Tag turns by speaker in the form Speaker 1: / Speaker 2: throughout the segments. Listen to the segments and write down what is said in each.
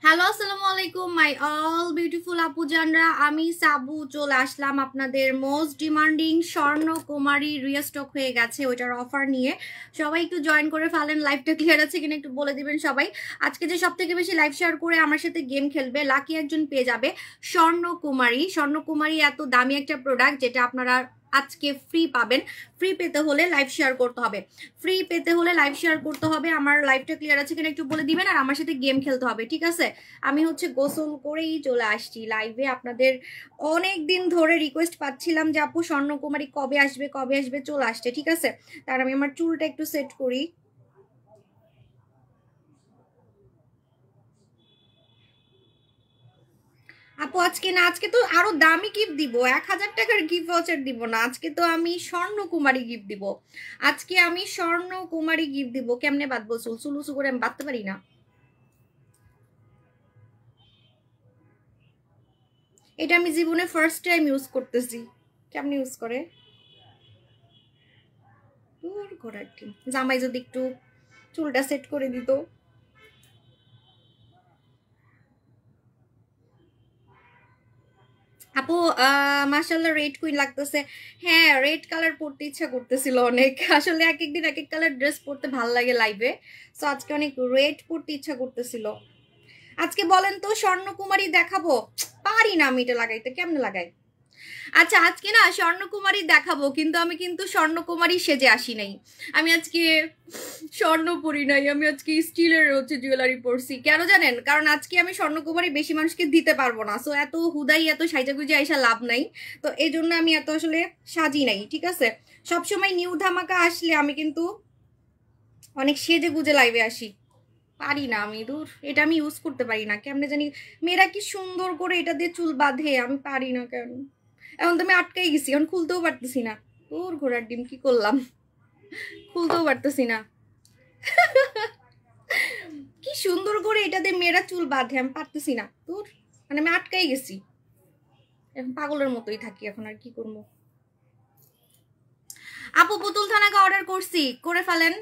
Speaker 1: Hello আসসালামু আলাইকুম my all beautiful আপু জানরা, আমি সাবু চলে আসলাম আপনাদের মোস্ট ডিমান্ডিং স্বর্ণ কুমারী রিস্টক হয়ে গেছে ওইটার অফার নিয়ে। সবাই একটু জয়েন করে ফেলেন। লাইভটা ক্লিয়ার আছে কিনা একটু বলে দিবেন সবাই। আজকে যে সব থেকে বেশি লাইভ শেয়ার করে আমার সাথে গেম খেলবে লাকি একজন পেয়ে যাবে স্বর্ণ কুমারী। স্বর্ণ কুমারী এত দামি একটা প্রোডাক্ট যেটা আপনারা আজকে ফ্রি পাবেন। ফ্রি পেতে হলে লাইভ শেয়ার করতে হবে, ফ্রি পেতে হলে লাইভ শেয়ার করতে হবে। আমার লাইভটা ক্লিয়ার আছে কিনা একটু বলে দিবেন, আর আমার সাথে গেম খেলতে হবে, ঠিক আছে? আমি গোসল করেই চলে আসছি লাইভে। আপনাদের অনেক দিন ধরে রিকোয়েস্ট পাচ্ছিলাম যে আপু স্বর্ণকুমারী কবে আসবে কবে আসবে, চলে আসছে, ঠিক আছে? তার আমি আমার চুলটা একটু সেট করি। আপু আজকে না, আজকে তো আরো দামি গিফট দিব, 1000 টাকার গিফট ভাউচার দিব না, আজকে তো আমি স্বর্ণকুমারী গিফট দিব। আজকে আমি স্বর্ণকুমারী গিফট দিব। কেমনে বাঁধবো চুল? চুলুচু করে আমি বাঁধতে পারি না। এটা আমি জীবনে ফার্স্ট টাইম ইউজ করতেছি। কেমনে ইউজ করে? দূর করার কি, জামাই যদি একটু চুলটা সেট করে দিত। আপু মাশাআল্লাহ রেড কুইন লাগতেছে। হ্যাঁ, রেড কালার পরতে ইচ্ছা করতেছিল অনেক। আসলে এক এক দিন এক এক কালার ড্রেস পরতে ভালো লাগে লাইভে, সো আজকে অনেক রেড পরতে ইচ্ছা করতেছিল। আজকে বলেন তো স্বর্ণকুমারী দেখাবো? পারি না আমি এটা লাগাইতে, কেমনে লাগাই? আচ্ছা আজকে না স্বর্ণকুমারী দেখাবো, কিন্তু আমি কিন্তু স্বর্ণকুমারী সেজে আসি নাই। আমি আজকে স্বর্ণ পরি নাই, আমি আজকে স্টিলের জুয়েলারি পরছি। কেন জানেন? কারণ আজকে আমি স্বর্ণকুমারী বেশি মানুষকে দিতে পারবো না, সো এত হুদাই এত সাইজাগুজি আইসা লাভ নাই। তো এই জন্য আমি এত আসলে সাজি নাই, ঠিক আছে? সবসময় নিউ ধামাকা আসলে আমি কিন্তু অনেক সেজে গুজে লাইভে আসি। পারি না আমি, দূর, এটা আমি ইউজ করতে পারি না। কেমনে জানি মেয়েরা কি সুন্দর করে এটা দিয়ে চুল বাঁধে, আমি পারি না কেন। এখন তো আমি আটকাই গেছি, এখন খুলতেও পারতেছি না। তোর ঘোড়ার ডিম, কি করলাম? খুলতেও পারতেছি না। কি সুন্দর করে এটা দিয়ে মেয়েরা চুল বাঁধে, আমি পারতেছি না। তোর মানে আমি আটকাই গেছি, এখন পাগলের মতোই থাকি, এখন আর কি করবো। আপু পুতুল থানাকে অর্ডার করছি, করে ফেলেন।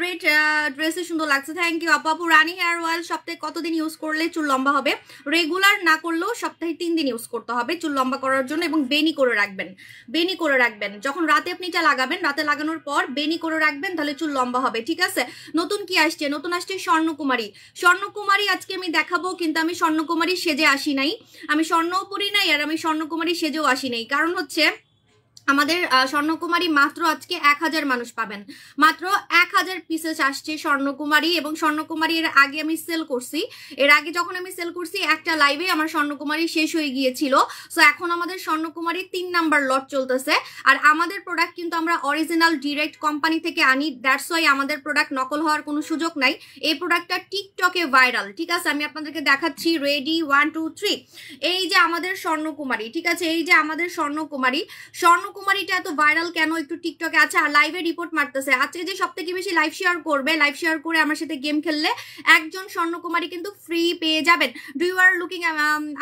Speaker 1: রেড ড্রেসে সুন্দর লাগছে, থ্যাংক ইউ আপু। আপু রানি হেয়ার অয়েল সপ্তাহে কতদিন ইউজ করলে চুল লম্বা হবে? রেগুলার না করলেও সপ্তাহে 3 দিন ইউজ করতে হবে চুল লম্বা করার জন্য, এবং বেনি করে রাখবেন। বেনি করে রাখবেন যখন রাতে আপনি এটা লাগাবেন, রাতে লাগানোর পর বেনি করে রাখবেন, তাহলে চুল লম্বা হবে, ঠিক আছে? নতুন কি আসছে? নতুন আসছে স্বর্ণকুমারী। স্বর্ণকুমারী আজকে আমি দেখাবো, কিন্তু আমি স্বর্ণকুমারী সেজে আসি নাই। আমি স্বর্ণও পরি নাই, আর আমি স্বর্ণকুমারী সেজেও আসি নাই। কারণ হচ্ছে আমাদের স্বর্ণকুমারী মাত্র আজকে 1000 মানুষ পাবেন, মাত্র 1000 পিসেস আসছে স্বর্ণকুমারী। এবং স্বর্ণকুমারী এর আগে আমি সেল করছি, এর আগে যখন আমি সেল করছি একটা লাইভে আমার স্বর্ণকুমারী শেষ হয়ে গিয়েছিল। সো এখন আমাদের স্বর্ণকুমারী 3 নাম্বার লট চলতেছে। আর আমাদের প্রোডাক্ট কিন্তু আমরা অরিজিনাল ডিরেক্ট কোম্পানি থেকে আনি, দ্যাটস ওয়াই আমাদের প্রোডাক্ট নকল হওয়ার কোনো সুযোগ নাই। এই প্রোডাক্টটা টিকটকে ভাইরাল, ঠিক আছে? আমি আপনাদেরকে দেখাচ্ছি, রেডি 1 2 3। এই যে আমাদের স্বর্ণকুমারী, ঠিক আছে? এই যে আমাদের স্বর্ণকুমারী। স্বর্ণকুমারীটা এত ভাইরাল কেন একটু টিকটকে? আচ্ছা, লাইভে রিপোর্ট মারতেছে। আজকে যে সবথেকে বেশি লাইভ শেয়ার করবে, লাইভ শেয়ার করে আমার সাথে গেম খেললে একজন স্বর্ণকুমারী কিন্তু ফ্রি পেয়ে যাবেন। ডু ইউ আর লুকিং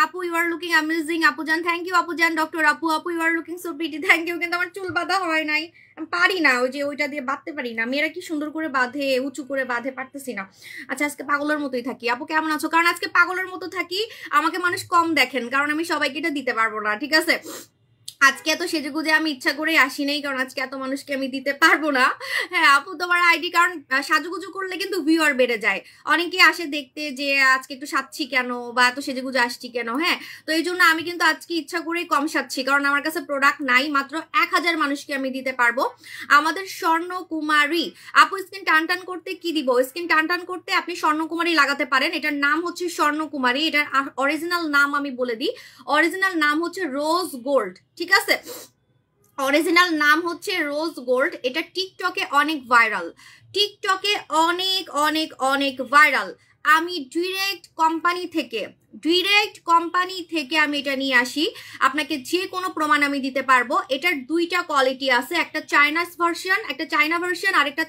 Speaker 1: আপু, ইউ আর লুকিং অ্যামেজিং আপুজান, থ্যাংক ইউ আপুজান। ডক্টর আপু, আপু you are looking so pretty, thank you. কিন্তু আমার চুল বাঁধা হয় নাই, আমি পারি না, ওই যে ওইটা দিয়ে বাঁধতে পারি না। মেয়েরা কি সুন্দর করে বাঁধে, উঁচু করে বাঁধে, পারতেছি না। আচ্ছা আজকে পাগলের মতোই থাকি। আপু কেমন আছো? কারণ আজকে পাগলের মতো থাকি, আমাকে মানুষ কম দেখেন, কারণ আমি সবাইকে এটা দিতে পারবো না, ঠিক আছে? আজকে এত সেজেগুজে আমি ইচ্ছা করে আসি নাই, কারণ আজকে এত মানুষকে আমি দিতে পারবো না। হ্যাঁ আপু তোমার আইডি, কারণ সাজুগুজু করলে কিন্তু ভিউয়ার বেড়ে যায়, অনেকে আসে দেখতে যে আজকে একটু সাজছি কেন বা এত সেজেগুজে আসছি কেন। হ্যাঁ তো এই জন্য আমি কিন্তু আজকে ইচ্ছা করেই কম সাজছি, কারণ আমার কাছে প্রোডাক্ট নাই, মাত্র 1000 মানুষকে আমি দিতে পারবো। আমাদের স্বর্ণকুমারী আপু, স্কিন টান টান করতে কি দিব? স্কিন টান টান করতে আপনি স্বর্ণকুমারী লাগাতে পারেন, এটার নাম হচ্ছে স্বর্ণকুমারী। এটার অরিজিনাল নাম আমি বলে দিই, অরিজিনাল নাম হচ্ছে রোজ গোল্ড, ঠিক আছে? অরিজিনাল নাম হচ্ছে রোজ গোল্ড। এটা টিকটকে অনেক ভাইরাল, টিকটকে অনেক অনেক অনেক ভাইরাল। আমি ডিরেক্ট কোম্পানি থেকে আমি এটা নিয়ে আসি, আপনাকে যে কোনো প্রমাণ আমি দিতে পারবো। এটার দুইটা কোয়ালিটি আছে, একটা চাইনা ভার্সন, আরেকটা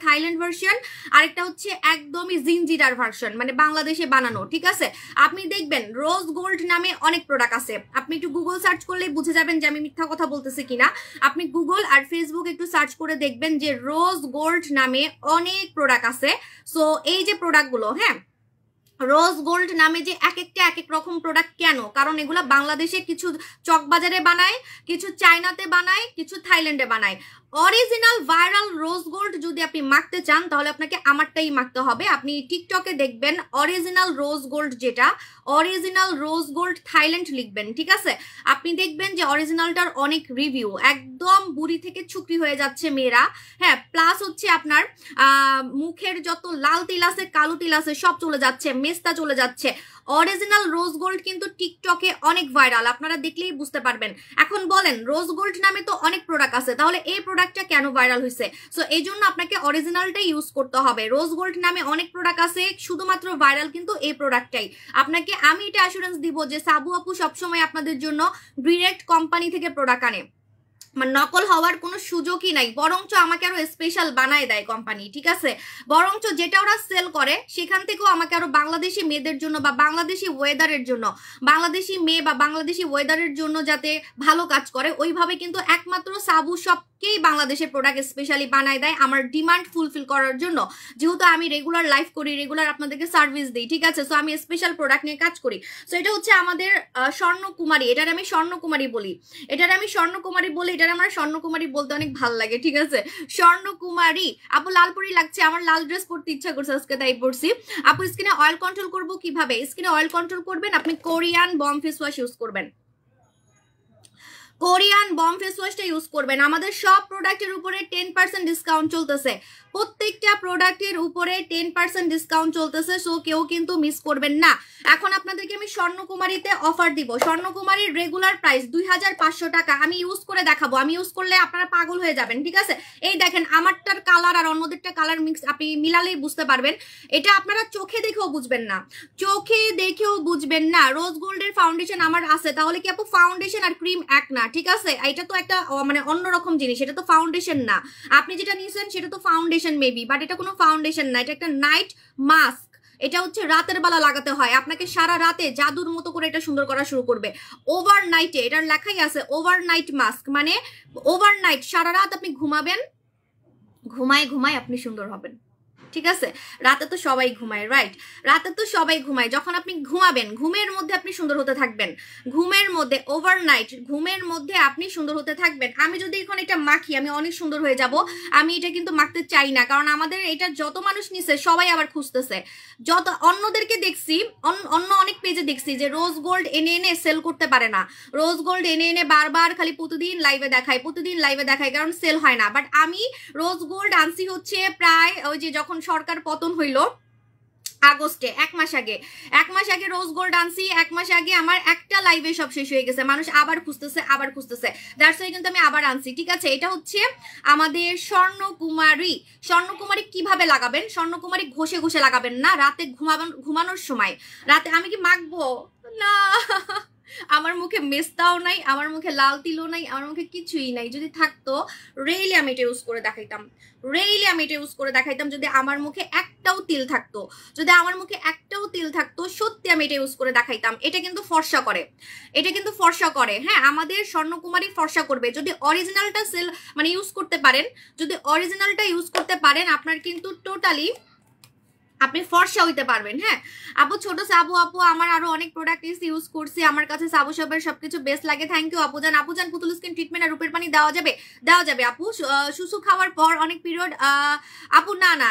Speaker 1: থাইল্যান্ড ভার্সন, আরেকটা হচ্ছে একদমই জিঞ্জিরার ভার্সন, মানে বাংলাদেশে বানানো, ঠিক আছে? আপনি দেখবেন রোজ গোল্ড নামে অনেক প্রোডাক্ট আছে, আপনি একটু গুগল সার্চ করলেই বুঝে যাবেন যে আমি মিথ্যা কথা বলতেছি কিনা। আপনি গুগল আর ফেসবুক একটু সার্চ করে দেখবেন যে রোজ গোল্ড নামে অনেক প্রোডাক্ট আছে। সো এই যে প্রোডাক্টগুলো, হ্যাঁ রোজ গোল্ড নামে যে এক একটা এক এক রকম প্রোডাক্ট, কেন? কারণ এগুলা বাংলাদেশে কিছু চকবাজারে বানায়, কিছু চায়নাতে বানায়, কিছু থাইল্যান্ডে বানায়। অরিজিনাল ভাইরাল রোজ গোল্ড যদি আপনি মাখতে চান তাহলে আপনাকে আমারটাই মাখতে হবে। আপনি টিকটকে দেখবেন অরিজিনাল রোজ গোল্ড, যেটা অরিজিনাল রোজ গোল্ড থাইল্যান্ড লিখবেন, ঠিক আছে? আপনি দেখবেন যে অরিজিনালটার অনেক রিভিউ, একদম বুড়ি থেকে ছুকরি হয়ে যাচ্ছে মেয়েরা। হ্যাঁ প্লাস হচ্ছে আপনার মুখের যত লাল তিল আছে, কালো তিল আছে, সব চলে যাচ্ছে, মেস্তা চলে যাচ্ছে। অরিজিনাল রোজ গোল্ড কিন্তু টিকটকে অনেক ভাইরাল, আপনারা দেখলেই বুঝতে পারবেন। এখন বলেন রোজ গোল্ড নামে তো অনেক প্রোডাক্ট আছে, তাহলে এই প্রোডাক্টটা কেন ভাইরাল হয়েছে? সো এই জন্য আপনাকে অরিজিনালটাই ইউজ করতে হবে। রোজ গোল্ড নামে অনেক প্রোডাক্ট আছে, শুধুমাত্র ভাইরাল কিন্তু এই প্রোডাক্টটাই। আপনাকে আমি এটা অ্যাসুরেন্স দিব যে সাবু আপু সবসময় আপনাদের জন্য ডিরেক্ট কোম্পানি থেকে প্রোডাক্ট আনে, মানে নকল হওয়ার কোনো সুযোগই নাই, বরঞ্চ আমাকে আরো স্পেশাল বানায় দেয় কোম্পানি, ঠিক আছে? বরঞ্চ যেটা ওরা সেল করে সেখান থেকেও আমাকে আরো বাংলাদেশি মেয়েদের জন্য বা বাংলাদেশি ওয়েদারের জন্য, বাংলাদেশি মেয়ে বা বাংলাদেশি ওয়েদারের জন্য যাতে ভালো কাজ করে, ওইভাবে কিন্তু একমাত্র সাবু সবকেই বাংলাদেশের প্রোডাক্ট স্পেশালি বানায় দেয় আমার ডিমান্ড ফুলফিল করার জন্য। যেহেতু আমি রেগুলার লাইভ করি, রেগুলার আপনাদেরকে সার্ভিস দিই, ঠিক আছে? সো আমি স্পেশাল প্রোডাক্ট নিয়ে কাজ করি। সো এটা হচ্ছে আমাদের স্বর্ণকুমারী, এটার আমি স্বর্ণকুমারী বলি, এটার আমার স্বর্ণকুমারী বলতে অনেক ভালো লাগে, ঠিক আছে? স্বর্ণকুমারী আপু, লালপুরি লাগছে, আমার লাল ড্রেস পরতে ইচ্ছা করছে আজকে, তাই পরছি। আপু স্কিনে অয়েল কন্ট্রোল করবো কিভাবে? স্কিনে অয়েল কন্ট্রোল করবেন আপনি Korean balm face wash use করবেন, কোরিয়ান বম ফেস ওয়াশটা ইউজ করবেন। আমাদের সব প্রোডাক্টের উপরে 10% ডিসকাউন্ট চলতেছে, প্রত্যেকটা প্রোডাক্টের উপরে 10% ডিসকাউন্ট চলতেছে, সো কেউ কিন্তু মিস করবেন না। এখন আপনাদেরকে আমি স্বর্ণকুমারীতে অফার দিব। স্বর্ণকুমারীর রেগুলার প্রাইস 2500 টাকা। আমি ইউজ করে দেখাবো, আমি ইউজ করলে আপনারা পাগল হয়ে যাবেন, ঠিক আছে? এই দেখেন আমারটার কালার আর অন্যদেরটা কালার মিক্স, আপনি মিলালেই বুঝতে পারবেন। এটা আপনারা চোখে দেখেও বুঝবেন না, রোজ গোল্ডের ফাউন্ডেশন আমার আছে, তাহলে কি আপু ফাউন্ডেশন আর ক্রিম এক না? ঠিক আছে, এটা তো একটা মানে অন্যরকম জিনিস, এটা তো ফাউন্ডেশন না। আপনি যেটা নিয়েছেন সেটা তো ফাউন্ডেশন মেবি, বাট এটা কোনো ফাউন্ডেশন না, এটা একটা নাইট মাস্ক। এটা হচ্ছে রাতের বেলা লাগাতে হয়, আপনাকে সারা রাতে জাদুর মতো করে এটা সুন্দর করা শুরু করবে। ওভারনাইটে, এটার লেখাই আছে ওভারনাইট মাস্ক, মানে ওভারনাইট, সারা রাত আপনি ঘুমাবেন, ঘুমায় আপনি সুন্দর হবেন, ঠিক আছে? রাতে তো সবাই ঘুমায়, রাইট? রাতে তো সবাই ঘুমায়, যখন আপনি ঘুমাবেন ঘুমের মধ্যে আপনি সুন্দর হতে থাকবেন, ঘুমের মধ্যে ওভারনাইট, ঘুমের মধ্যে আপনি সুন্দর হতে থাকবেন। আমি যদি এখন এটা মাখি আমি অনেক সুন্দর হয়ে যাব, আমি এটা কিন্তু মাখতে চাই না, কারণ আমাদের এটা যত মানুষ নিছে সবাই আবার খুঁজতেছে। যত অন্যদেরকে দেখছি, অন্য অনেক পেজে দেখছি যে রোজ গোল্ড এনে এনে সেল করতে পারে না, রোজ গোল্ড এনে এনে বারবার খালি প্রতিদিন লাইভে দেখায়, কারণ সেল হয় না। বাট আমি রোজ গোল্ড আনছি হচ্ছে প্রায় ওই যে যখন সরকার পতন হইল আগস্টে, এক মাস আগে রোজ গোল্ড আনছি। এক মাস আগে আমার একটা লাইভে সব শেষ হয়ে গেছে, মানুষ আবার খুঁজতেছে, দ্যাটস ওয়াই কিন্তু আমি আবার আনছি, ঠিক আছে? এটা হচ্ছে আমাদের স্বর্ণকুমারী। স্বর্ণকুমারী কিভাবে লাগাবেন? স্বর্ণকুমারী ঘষে ঘষে লাগাবেন না, রাতে ঘুমানোর সময়। রাতে আমি কি মাখবো না, আমার মুখে মেস্তাও নাই, আমার মুখে লাল তিলও নাই, আমার মুখে কিছুই নাই। যদি থাকতো রেইলি আমি এটা ইউজ করে দেখাইতাম, যদি আমার মুখে একটাও তিল থাকতো, সত্যি আমি এটা ইউজ করে দেখাইতাম। এটা কিন্তু ফর্সা করে, হ্যাঁ আমাদের স্বর্ণকুমারী ফর্সা করবে যদি অরিজিনালটা ইউজ করতে পারেন, আপনার কিন্তু টোটালি আপনি ফর্সা হইতে পারবেন। হ্যাঁ আপু, ছোট সাবু আপু আমার আরো অনেক প্রোডাক্ট ইউজ করছি, আমার কাছে সাবু শপের সবকিছু বেস্ট লাগে। থ্যাংক ইউ আপু জান। আপু জান পুতুল স্কিন ট্রিটমেন্ট আর রূপের পানি দেওয়া যাবে? দেওয়া যাবে আপু, সুসু খাওয়ার পর অনেক পিরিয়ড। আপু না না,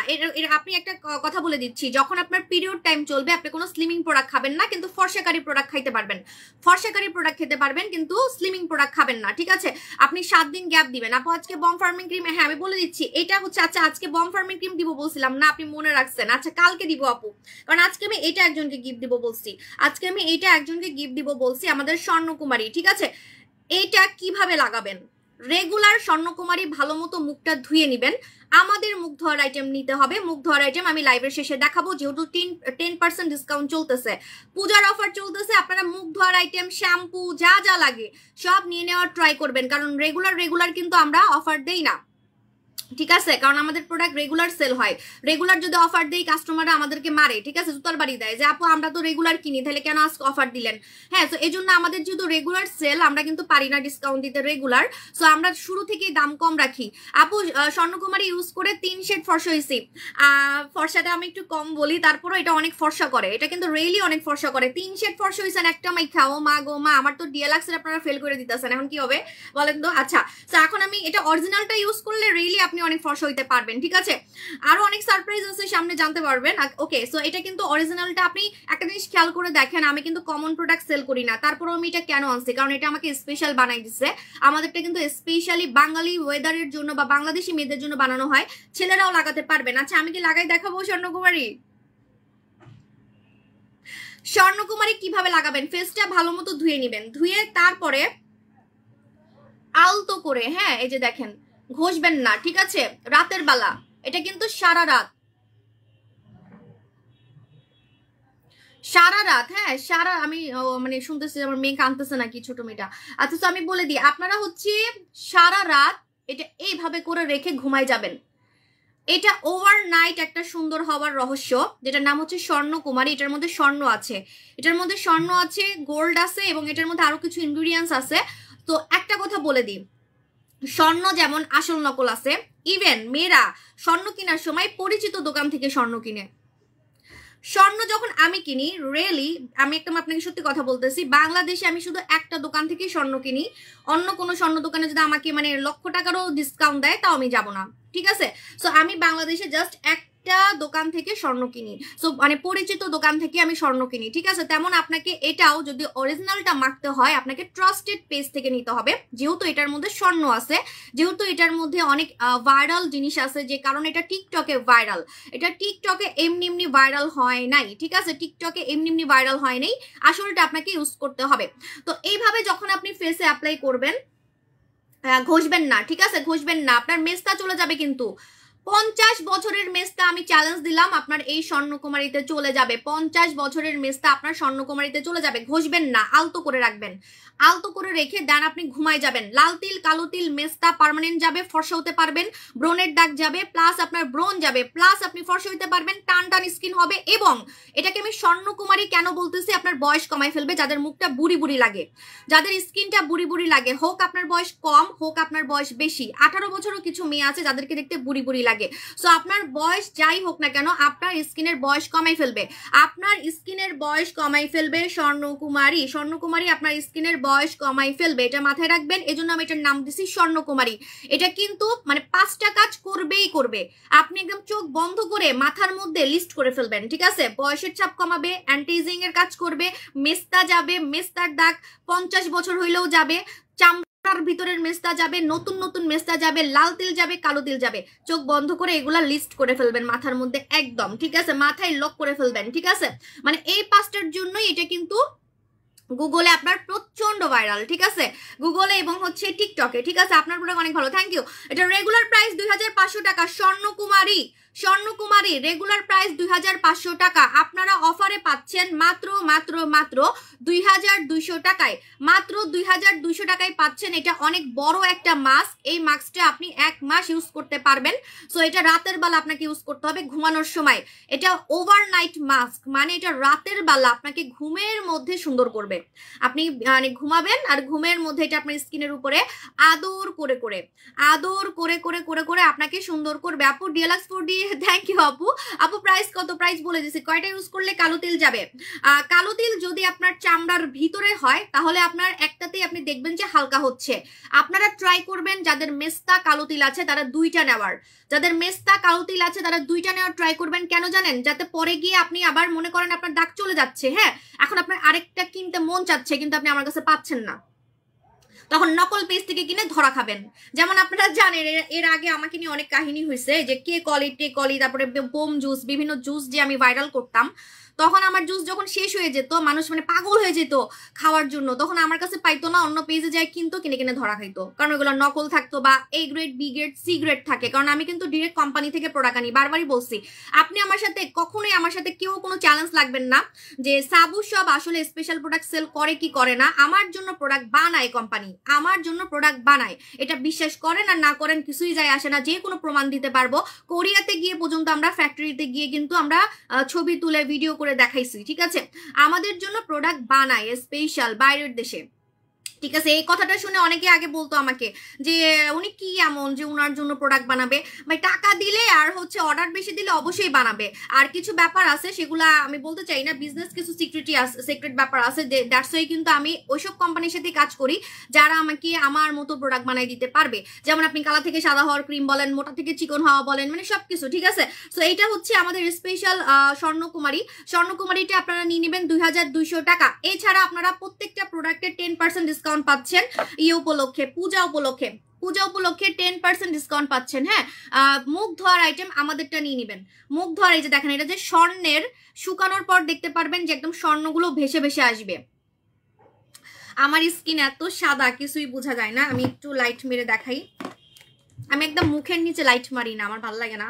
Speaker 1: আপনি একটা কথা বলে দিচ্ছি, যখন আপনার পিরিয়ড টাইম চলবে আপনি কোনো স্লিমিং প্রোডাক্ট খাবেন না, কিন্তু ফর্সাকারী প্রোডাক্ট খাইতে পারবেন। ফর্সাকারী প্রোডাক্ট খেতে পারবেন, কিন্তু স্লিমিং প্রোডাক্ট খাবেন না, ঠিক আছে? আপনি 7 দিন গ্যাপ দিবেন। আপু আজকে বম ফার্মিং ক্রিম, হ্যাঁ আমি বলে দিচ্ছি এটা হচ্ছে, আচ্ছা আজকে বম ফার্মিং ক্রিম দিব বলছিলাম না, আপনি মনে রাখছেন? আচ্ছা কালকে দিব আপু, কারণ আজকে আমি এটা একজনকে গিফট দিব বলছি, আজকে আমি এটা একজনকে গিফট দিব বলছি, আমাদের স্বর্ণকুমারী, ঠিক আছে? এইটা কিভাবে লাগাবেন? রেগুলার স্বর্ণকুমারী ভালো মতো মুখটা ধুয়ে নেবেন। আমাদের মুখ ধোয়ার আইটেম নিতে হবে, মুখ ধোয়ার আইটেম আমি লাইভের শেষে দেখাবো, যেহেতু 10% ডিসকাউন্ট চলতেছে, পূজার অফার চলতেছে। আপনারা মুখ ধোয়ার আইটেম, শ্যাম্পু যা যা লাগে সব নিয়ে নেওয়ার ট্রাই করবেন, কারণ রেগুলার কিন্তু আমরা অফার দেই না, ঠিক আছে? কারণ আমাদের প্রোডাক্ট রেগুলার সেল হয়। রেগুলার যদি অফার দেই কাস্টমাররা আমাদেরকে মারে, ঠিক আছে? জুতার বাড়ি দেয় যে আপু আমরা তো রেগুলার কিনি, তাহলে কেন আজকে অফার দিলেন? হ্যাঁ, তো এই জন্য আমাদের যেহেতু রেগুলার সেল, আমরা কিন্তু পারি না ডিসকাউন্ট দিতে রেগুলার, সো আমরা শুরু থেকেই দাম কম রাখি। আপু স্বর্ণকুমারী ইউজ করে 3 শেড ফর্সা হয়েছি। ফর্সাটা আমি একটু কম বলি, তারপরও এটা অনেক ফর্সা করে, এটা কিন্তু রিয়েলি অনেক ফর্সা করে। 3 শেড ফর্সা হয়েছেন একটা মাইখা, ও মা গো মা, আমার তো ডিএলএক্সের আপনারা ফেল করে দিতেছেন, এখন কি হবে বলেন তো? আচ্ছা, তো এখন আমি এটা অরিজিনালটা ইউজ করলে রিয়েলি আপনি অনেক ফর্সা হইতে পারবেন, ঠিক আছে? আরো অনেক সারপ্রাইজ আছে সামনে, জানতে পারবেন। ওকে, সো এটা কিন্তু অরিজিনালটা। আপনি একটা জিনিস খেয়াল করে দেখেন, আমি কিন্তু কমন প্রোডাক্ট সেল করি না, তারপরেও আমি এটা কেন আনছি, কারণ এটা আমাকে স্পেশাল বানাই দিচ্ছে। আমাদেরটা কিন্তু স্পেশালি বাঙালি ওয়েদারের জন্য বা বাংলাদেশি মেয়েদের জন্য বানানো হয়, ছেলেরাও লাগাতে পারবেন। আচ্ছা আমি কি লাগাই দেখাবো স্বর্ণকুমারী? স্বর্ণকুমারী কিভাবে লাগাবেন? ফেসটা ভালো মতো ধুয়ে নেবেন, ধুয়ে তারপরে আলতো করে, হ্যাঁ এই যে দেখেন, ঘষবেন না, ঠিক আছে? রাতের বেলা, এটা কিন্তু সারা রাত, হ্যাঁ সারা, আমি মানে শুনতেছি আমার মেয়ে কাঁদতেছে নাকি, ছোট মেয়েটা। আচ্ছা তো আমি বলে দিই, আপনারা হচ্ছে সারা রাত এটা এইভাবে করে রেখে ঘুমায় যাবেন। এটা ওভারনাইট একটা সুন্দর হওয়ার রহস্য, যেটার নাম হচ্ছে স্বর্ণকুমারী। এটার মধ্যে স্বর্ণ আছে, এটার মধ্যে স্বর্ণ আছে, গোল্ড আছে, এবং এটার মধ্যে আরো কিছু ইনগ্রিডিয়েন্টস আছে। তো একটা কথা বলে দিই, স্বর্ণ যেমন আসল নকল আছে, ইভেন মেয়েরা স্বর্ণ কেনার সময় পরিচিত দোকান থেকে স্বর্ণ কিনে। স্বর্ণ যখন আমি কিনি, রিয়েলি আমি একদম আপনাকে সত্যি কথা বলতেছি, বাংলাদেশে আমি শুধু একটা দোকান থেকে স্বর্ণ কিনি। অন্য কোনো স্বর্ণ দোকানে যদি আমাকে মানে লক্ষ টাকারও ডিসকাউন্ট দেয় তাও আমি যাব না, ঠিক আছে? সো আমি বাংলাদেশে জাস্ট একটা দোকান থেকে স্বর্ণ কিনি, সো মানে পরিচিত দোকান থেকে আমি স্বর্ণ কিনি, ঠিক আছে? তেমন আপনাকে এটাও যদি অরিজিনালটা মাখতে হয়, আপনাকে ট্রাস্টেড পেজ থেকে নিতে হবে, যেহেতু এটার মধ্যে স্বর্ণ আছে, যেহেতু এটার মধ্যে অনেক ভাইরাল জিনিস আছে, যে কারণে এটা টিকটকে ভাইরাল। এটা টিকটকে এমনি এমনি ভাইরাল হয় নাই, ঠিক আছে? টিকটকে এমনি এমনি ভাইরাল হয় নাই, আসলটা আপনাকে ইউজ করতে হবে। তো এইভাবে যখন আপনি ফেসে অ্যাপ্লাই করবেন, ঘষবেন না, ঠিক আছে? ঘষবেন না, আপনার মেস্তা চলে যাবে। কিন্তু 50 বছরের মেস্তা আমি চ্যালেঞ্জ দিলাম, আপনার এই স্বর্ণকুমারীতে চলে যাবে। 50 বছরের মেস্তা আপনার স্বর্ণকুমারীতে চলে যাবে। ঘষবেন না, আলতো করে রাখবেন, আলতো করে রেখে দেন আপনি ঘুমায় যাবেন। লাল তিল, কালো তিল, মেস্তা পার্মানেন্ট যাবে, ফর্সা হতে পারবেন, ব্রনের দাগ যাবে, প্লাস আপনার ব্রন যাবে, প্লাস আপনি ফর্সা হতে পারবেন, টান টান স্কিন হবে। এবং এটাকে আমি স্বর্ণকুমারী কেন বলতেছি, আপনার বয়স কমায় ফেলবে। যাদের মুখটা বুড়ি বুড়ি লাগে, যাদের স্কিনটা বুড়ি বুড়ি লাগে, হোক আপনার বয়স কম হোক আপনার বয়স বেশি, 18 বছরও কিছু মেয়ে আছে যাদেরকে দেখতে বুড়ি বুড়ি লাগে, সো আপনার বয়স যাই হোক না কেন, আপনার স্কিনের বয়স কমাই ফেলবে, আপনার স্কিনের বয়স কমাই ফেলবে স্বর্ণকুমারী। স্বর্ণকুমারী আপনার স্কিনের বয়স কমাই ফেলবে, এটা মাথায় রাখবেন। এজন্য আমি এটার নাম দিছি স্বর্ণকুমারী। এটা কিন্তু মানে 5টা কাজ করবেই করবে। আপনি একদম চোখ বন্ধ করে মাথার মধ্যে লিস্ট করে ফেলবেন, ঠিক আছে? বয়সের চাপ কমাবে, অ্যান্টি এজিং এর কাজ করবে, মেস্তা যাবে, মেস্তার দাগ 50 বছর হইলেও যাবে, চামড়ার ভিতরের মেস্তা যাবে, নতুন নতুন মেস্তা যাবে, লাল তিল যাবে, কালো তিল যাবে। চোখ বন্ধ করে এগুলা লিস্ট করে ফেলবেন মাথার মধ্যে একদম, ঠিক আছে? মাথায় লক করে ফেলবেন, ঠিক আছে? মানে এই 5টার জন্যই এটা কিন্তু গুগলে আপনার প্রচন্ড ভাইরাল, ঠিক আছে? গুগলে এবং হচ্ছে টিকটকে, ঠিক আছে? আপনার প্রোডাক্ট অনেক ভালো, থ্যাংক ইউ। এটা রেগুলার প্রাইস 2500 টাকা। স্বর্ণকুমারী, স্বর্ণকুমারী রেগুলার প্রাইস 2500 টাকা, আপনারা অফারে পাচ্ছেন মাত্র মাত্র মাত্র 2200 টাকায়, মাত্র 2200 টাকায় পাচ্ছেন। এটা অনেক বড় একটা মাস্ক, এই মাস্কটা আপনি 1 মাস ইউজ করতে পারবেন। সো এটা রাতের বেলা আপনাকে ইউজ করতে হবে, ঘুমানোর সময়। এটা ওভারনাইট মাস্ক, মানে এটা রাতের বেলা আপনাকে ঘুমের মধ্যে সুন্দর করবে। আপনি মানে ঘুমাবেন আর ঘুমের মধ্যে এটা আপনার স্কিনের উপরে আদর করে করে আদর করে করে করে করে আপনাকে সুন্দর করবে। আপু ডিএলএক্স 4D থ্যাংক ইউ আপু। আপু প্রাইস কত? প্রাইস বলে দিছি। কয়টা ইউজ করলে কালো তিল যাবে? কালো তিল যদি আপনার চামড়ার ভিতরে হয় তাহলে আপনার একটাতেই আপনি দেখবেন যে হালকা হচ্ছে। আপনারা ট্রাই করবেন যাদের মেস্তা কালো তিল আছে তারা 2টা নেওয়ার, যাদের মেস্তা কালো তিল আছে তারা 2টা নেওয়ার ট্রাই করবেন। কেন জানেন? যাতে পরে গিয়ে আপনি আবার মনে করেন আপনার দাগ চলে যাচ্ছে, হ্যাঁ, এখন আপনার আরেকটা কিনতে মন চাচ্ছে কিন্তু আপনি আমার কাছে পাচ্ছেন না, তখন নকল পেজ থেকে কিনে ধরা খাবেন। যেমন আপনারা জানেন এর আগে আমাকে নিয়ে অনেক কাহিনী হয়েছে যে কে কলি টে কলি, তারপরে বোম জুস, বিভিন্ন জুস যে আমি ভাইরাল করতাম, তখন আমার জুস যখন শেষ হয়ে যেত, মানুষ মানে পাগল হয়ে যেত খাওয়ার জন্য, তখন আমার কাছে পাইতো না, অন্য পেজে যায় কিনতো, কিনে কিনে ধরা খাইতো, কারণ ওগুলো নকল থাকতো বা A grade B grade C grade থাকে। কারণ আমি কিন্তু ডিরেক্ট কোম্পানি থেকে প্রোডাক্ট আনি। বারবারই বলছি আপনি আমার সাথে কখনোই, আমার সাথে কেউ কোনো চ্যালেঞ্জ লাগবেন না যে সাবু সব আসলে স্পেশাল প্রোডাক্ট সেল করে কি করে না। আমার জন্য প্রোডাক্ট বানায় কোম্পানি, আমার জন্য প্রোডাক্ট বানায়, এটা বিশ্বাস করেন আর না করেন কিছুই যায় আসে না, যে কোনো প্রমাণ দিতে পারবো। কোরিয়াতে গিয়ে পর্যন্ত আমরা, ফ্যাক্টরিতে গিয়ে কিন্তু আমরা ছবি তুলে ভিডিও করে দেখাইছি, ঠিক আছে? আমাদের জন্য প্রোডাক্ট বানায় স্পেশাল বাইরের দেশে, ঠিক আছে? এই কথাটা শুনে অনেকে আগে বলতো আমাকে যে উনি কি এমন যে উনার জন্য প্রোডাক্ট বানাবে, ভাই টাকা দিলে আর হচ্ছে অর্ডার বেশি দিলে অবশ্যই বানাবে। আর কিছু ব্যাপার আছে সেগুলা আমি বলতে চাই না, বিজনেস কিছু সিক্রেট ব্যাপার আছে, দ্যাটস ওয়াই কিন্তু আমি ওইসব কোম্পানির সাথে কাজ করি যারা আমাকে আমার মতো প্রোডাক্ট বানাই দিতে পারবে। যেমন আপনি কালা থেকে সাদা হওয়ার ক্রিম বলেন, মোটা থেকে চিকন হওয়া বলেন, মানে সবকিছু, ঠিক আছে? সো এইটা হচ্ছে আমাদের স্পেশাল স্বর্ণকুমারী। স্বর্ণকুমারীটা আপনারা নিয়ে নেবেন 2200 টাকা। এছাড়া আপনারা প্রত্যেকটা প্রোডাক্টে 10% ডিসকাউন্ট পাচ্ছেন ইয়ে উপলক্ষে, পূজা উপলক্ষে। পূজা উপলক্ষে 10% ডিসকাউন্ট পাচ্ছেন। হ্যাঁ, মুখ ধোয়ার আইটেম আমাদেরটা নিয়ে নেবেন। মুখ ধোয়ার, এই যে দেখেন, এটা যে স্বর্ণের, শুকানোর পর দেখতে পারবেন যে একদম স্বর্ণগুলো ভেসে ভেসে আসবে। আমার স্কিন এত সাদা কিছুই বোঝা যায় না। আমি একটু লাইট মেরে দেখাই। আমি একদম মুখের নিচে লাইট মারি না, আমার ভালো লাগে না,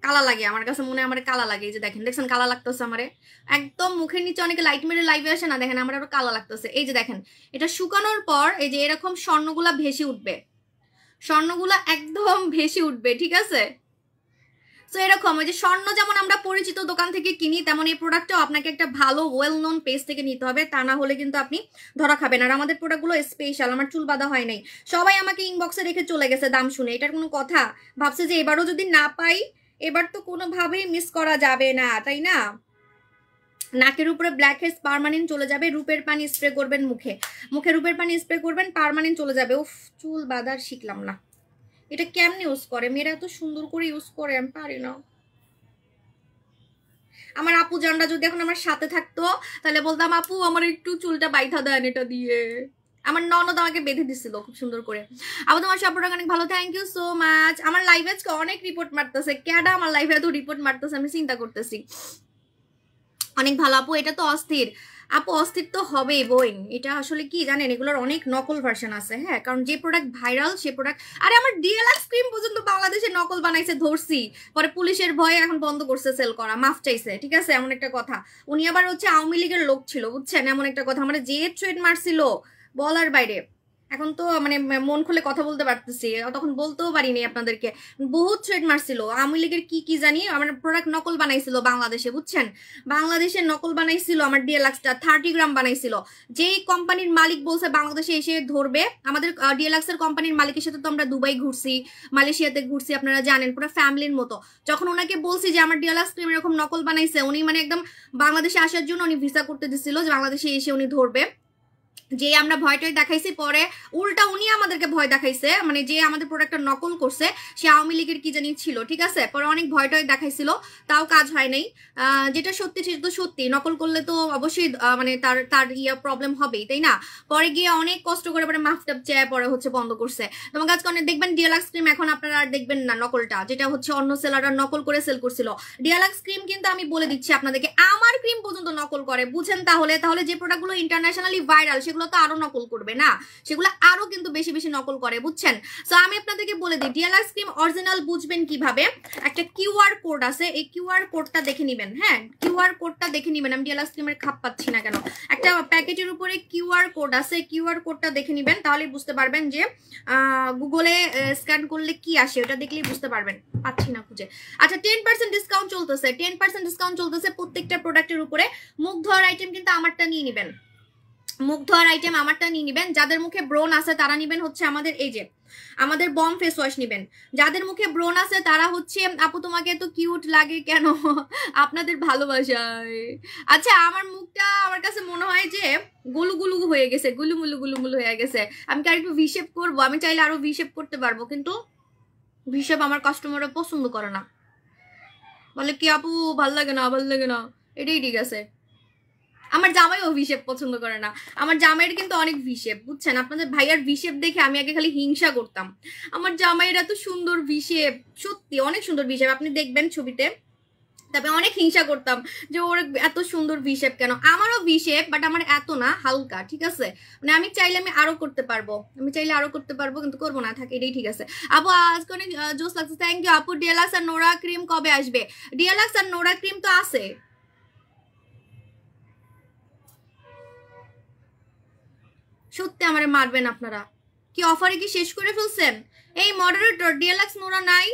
Speaker 1: কালা লাগে আমার কাছে, মনে হয় আমার কালা লাগে। এই যে দেখেন, দেখছেন কালা লাগতেছে আমারে, একদম মুখের নিচে অনেকে লাইট মেরে লাইভে আসে না, দেখেন আমার আরো কালা লাগতেছে। এই যে দেখেন, এটা শুকানোর পর এই যে এরকম স্বর্ণগুলা ভেসে উঠবে, স্বর্ণগুলা একদম ভেসে উঠবে, ঠিক আছে? তো এরকম ওই যে স্বর্ণ যেমন আমরা পরিচিত দোকান থেকে কিনি, তেমন এই প্রোডাক্টটাও আপনাকে একটা ভালো ওয়েল নোন পেজ থেকে নিতে হবে, তা না হলে কিন্তু আপনি ধরা খাবেন। আর আমাদের প্রোডাক্টগুলো স্পেশাল, আমার চুল বাঁধা হয় নাই। সবাই আমাকে ইনবক্সে রেখে চলে গেছে দাম শুনে, এটার কোনো কথা? ভাবছে যে এবারও যদি না পাই, এবার তো কোনোভাবেই মিস করা যাবে না, তাই না? নাকের উপরে ব্ল্যাক হেডস পার্মানেন্ট চলে যাবে। রূপের পানি স্প্রে করবেন মুখে, মুখে রূপের পানি স্প্রে করবেন, পার্মানেন্ট চলে যাবে। উফ, চুল বাঁধার শিখলাম না, এটা কেমনে ইউজ করে? মেয়েরা এত সুন্দর করে ইউজ করে, আমি পারি না। আমার আপু জানরা যদি এখন আমার সাথে থাকতো তাহলে বলতাম আপু আমার একটু চুলটা বাইধা দেন এটা দিয়ে। আমার ননদ আমাকে বেঁধে দিছিল খুব সুন্দর করে। আপু তোমার সাপোর্ট অনেক ভালো, থ্যাংক ইউ সো মাচ। আমার লাইভে আজকে অনেক রিপোর্ট মারতেছে, ক্যাডা আমার লাইভে এত রিপোর্ট মারতেছে, আমি চিন্তা করতেছি। অনেক ভালো আপু, এটা তো অস্থির। আপু অস্থির তো হবেই বোন, এটা আসলে কি জানেন, এগুলোর অনেক নকল ভার্সন আছে। হ্যাঁ, কারণ যে প্রোডাক্ট ভাইরাল সে প্রোডাক্ট, আরে আমার ডিএলএক্স ক্রিম পর্যন্ত বাংলাদেশে নকল বানাইছে, ধরছি, পরে পুলিশের ভয়ে এখন বন্ধ করছে সেল করা, মাফ চাইছে, ঠিক আছে? এমন একটা কথা। উনি আবার হচ্ছে আওয়ামী লীগের লোক ছিল, বুঝছেন? এমন একটা কথা, মানে যে ট্রেড মারছিল বলার বাইরে। এখন তো মানে মন খুলে কথা বলতে পারতেছি, তখন বলতেও পারিনি আপনাদেরকে। বহুত থ্রেড মারছিল আওয়ামী লীগের কি জানি, আমার প্রোডাক্ট নকল বানাইছিল বাংলাদেশে, বুঝছেন? বাংলাদেশে নকল বানাইছিল, আমার ডিএলএক্সটা 30 গ্রাম বানাইছিল। যেই কোম্পানির মালিক বলছে বাংলাদেশে এসে ধরবে, আমাদের ডিএলএক্স এর কোম্পানির মালিকের সাথে তো আমরা দুবাই ঘুরছি, মালয়েশিয়াতে ঘুরছি, আপনারা জানেন, পুরো ফ্যামিলির মতো। যখন ওনাকে বলছি যে আমার ডিএলএক্স ক্রিম এরকম নকল বানাইছে, উনি মানে একদম বাংলাদেশে আসার জন্য উনি ভিসা করতে দিচ্ছিল যে বাংলাদেশে এসে উনি ধরবে। যে আমরা ভয়টাই দেখাইছি, পরে উল্টা উনি আমাদেরকে ভয় দেখাইছে, মানে যে আমাদের প্রোডাক্টটা নকল করছে সে আওয়ামী লীগের কি জানি ছিল, ঠিক আছে? পরে অনেক ভয়টাই দেখাইছিল, তাও কাজ হয় নাই। যেটা সত্যি সেটা তো সত্যি, নকল করলে তো অবশ্যই মানে তার প্রবলেম হবেই, তাই না? পরে গিয়ে অনেক কষ্ট করে পরে মাফটাপ চেয়ে পরে হচ্ছে বন্ধ করছে। তোমার কাছে অনেক দেখবেন ডিএলএক্স ক্রিম এখন আপনারা আর দেখবেন না নকলটা, যেটা হচ্ছে অন্য সেলাররা নকল করে সেল করছিল। ডিএলএক্স ক্রিম কিন্তু আমি বলে দিচ্ছি আপনাদেরকে, আমার ক্রিম পর্যন্ত নকল করে, বুঝেন? তাহলে যে প্রোডাক্টগুলো ইন্টারন্যাশনালি ভাইরাল সেগুলো তো আরো নকল করবে না, সেগুলো আরো কিন্তু বেশি বেশি নকল করে, বুঝছেন? সো আমি আপনাদেরকে বলে দিই ডিএলএক্স ক্রিম অরিজিনাল বুঝবেন কিভাবে। একটা কিউআর কোড আছে, এই কিউআর কোডটা দেখে নেবেন। হ্যাঁ, কিউআর কোডটা দেখে নেবেন। আমি ডিএলএক্স ক্রিমের খাপ পাচ্ছি না কেন, একটা প্যাকেটের উপরে কিউআর কোড আছে, কিউআর কোডটা দেখে নেবেন, তাহলে বুঝতে পারবেন যে গুগলে স্ক্যান করলে কি আসে, ওটা দেখলেই বুঝতে পারবেন। পাচ্ছি না খুঁজে। আচ্ছা, 10% ডিসকাউন্ট চলতেছে, 10% ডিসকাউন্ট চলতেছে প্রত্যেকটা প্রোডাক্টের উপরে। মুখ ধোয়ার আইটেম কিন্তু আমারটা নিয়ে নেবেন, মুখ ধোয়ার আইটেম আমারটা নিয়ে নিবেন। যাদের মুখে ব্রণ আছে তারা নিবেন হচ্ছে আমাদের এই যে আমাদের বম ফেস ওয়াশ নিবেন। যাদের মুখে ব্রণ আছে তারা হচ্ছে আপু তোমাকে এত কিউট লাগে কেন? আপনাদের ভালোবাসায়। আচ্ছা আমার মুখটা আমার কাছে মনে হয় যে গুলু গুলু হয়ে গেছে, গুলুমুলু গুলুমুলু হয়ে গেছে। আমি কি আরেকটু ভিশেপ করবো? আমি চাইলে আরো ভিশেপ করতে পারবো, কিন্তু ভিশেপ আমার কাস্টমাররা পছন্দ করে না, বলে কি আপু ভাল লাগে না, ভাল লাগে না। এটাই ঠিক আছে। আমার জামাইও ভিশেপ পছন্দ করে না। আমার জামাইয়ের কিন্তু অনেক ভিশেপ, বুঝছেন? আপনাদের ভাইয়ার ভিশেপ দেখে আমি আগে খালি হিংসা করতাম। আমার জামাইয়ের এত সুন্দর ভিশেপ, সত্যি অনেক সুন্দর ভিশেপ, আপনি দেখবেন ছবিতে। তারপরে অনেক হিংসা করতাম যে ওর এত সুন্দর ভিশেপ কেন। আমারও ভিশেপ, বাট আমার এত না, হালকা, ঠিক আছে? মানে আমি চাইলে আমি আরো করতে পারবো, আমি চাইলে আরো করতে পারবো, কিন্তু করবো না, থাকে, এটাই ঠিক আছে। আপু আজকে অনেক জোস লাগছে, থ্যাংক ইউ আপু। ডিএলএক্স আর নোরা ক্রিম কবে আসবে? ডিএলএক্স আর নোরা ক্রিম তো আছে, সত্যি আমারে মারবেন আপনারা। কি অফারে কি শেষ করে ফেলছেন? এই মডারেটর ডিএলএক্স নোরা নাই,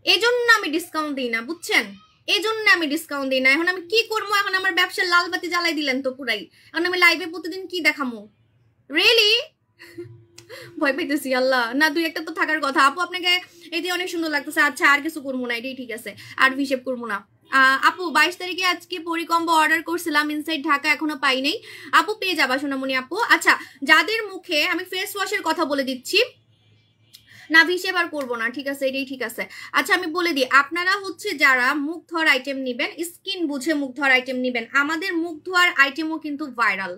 Speaker 1: এজন্য আমি ডিসকাউন্ট দিই না, বুঝছেন? এজন্য আমি ডিসকাউন্ট দিই না। এখন আমি কি করবো? এখন আমার ব্যবসার লাল বাতি জ্বালাই দিলেন তো পুরাই। এখন আমি লাইভে প্রতিদিন কি দেখামো? রিয়েলি ভয় পাইতেছি। আল্লাহ, না দুই একটা তো থাকার কথা। আপু আপনাকে এটি অনেক সুন্দর লাগতেছে। আচ্ছা আর কিছু করবো না, এটাই ঠিক আছে, আর হিসেব করবো না। আপু 22 তারিখে আজকে পরিকম্বো অর্ডার করছিলাম ইনসাইড ঢাকা, এখনো পাই নাই। আপু পেয়ে যাবা সোনামণি আপু। আচ্ছা যাদের মুখে, আমি ফেস ওয়াশের কথা বলে দিচ্ছি, না ভিশেপ আর করবো না, ঠিক আছে, এটাই ঠিক আছে। আচ্ছা আমি বলে দিই, আপনারা হচ্ছে যারা মুখ ধোয়ার আইটেম নিবেন, স্কিন বুঝে মুখ ধোয়ার আইটেম নিবেন। আমাদের মুখ ধোয়ার আইটেমও কিন্তু ভাইরাল,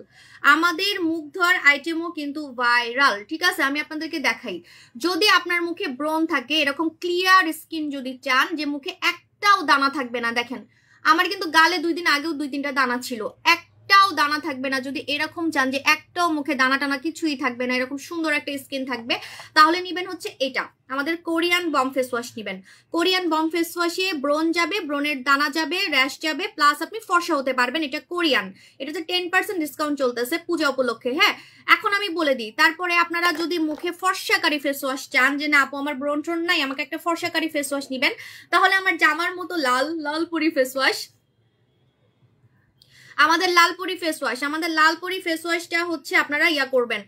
Speaker 1: আমাদের মুখ ধোয়ার আইটেমও কিন্তু ভাইরাল, ঠিক আছে? আমি আপনাদেরকে দেখাই। যদি আপনার মুখে ব্রণ থাকে, এরকম ক্লিয়ার স্কিন যদি চান, যে মুখে একটাও দানা থাকবে না, দেখেন আমার কিন্তু গালে 2 দিন আগেও 2-3টা দানা ছিল, একটাও দানা থাকবে না। যদি এরকম চান যে একটাও মুখে দানা টানা কিছুই থাকবে না, এরকম সুন্দর একটা স্কিন থাকবে, তাহলে নিবেন হচ্ছে এটা, আমাদের কোরিয়ান বম ফেস ওয়াশ নিবেন। কোরিয়ান বম ফেস ওয়াশে ব্রণ যাবে, ব্রণের দানা যাবে, র্যাশ যাবে, প্লাস আপনি ফর্সা হতে পারবেন। এটা কোরিয়ান, এটাতে 10% ডিসকাউন্ট চলতেছে পূজা উপলক্ষে। হ্যাঁ এখন আমি বলে দিই, তারপরে আপনারা যদি মুখে ফর্সাকারী ফেস ওয়াশ চান, যে না আপু আমার ব্রণ ট্রণ নাই, আমাকে একটা ফর্সাকারী ফেস ওয়াশ নিবেন, তাহলে আমার জামার মতো লাল লালপুরি ফেস ওয়াশ, আমাদের লালপুরি ফেস ওয়াশ, আমাদের লালপুরি ফেস ওয়াশটা হচ্ছে আপনারা ইয়া করবেন,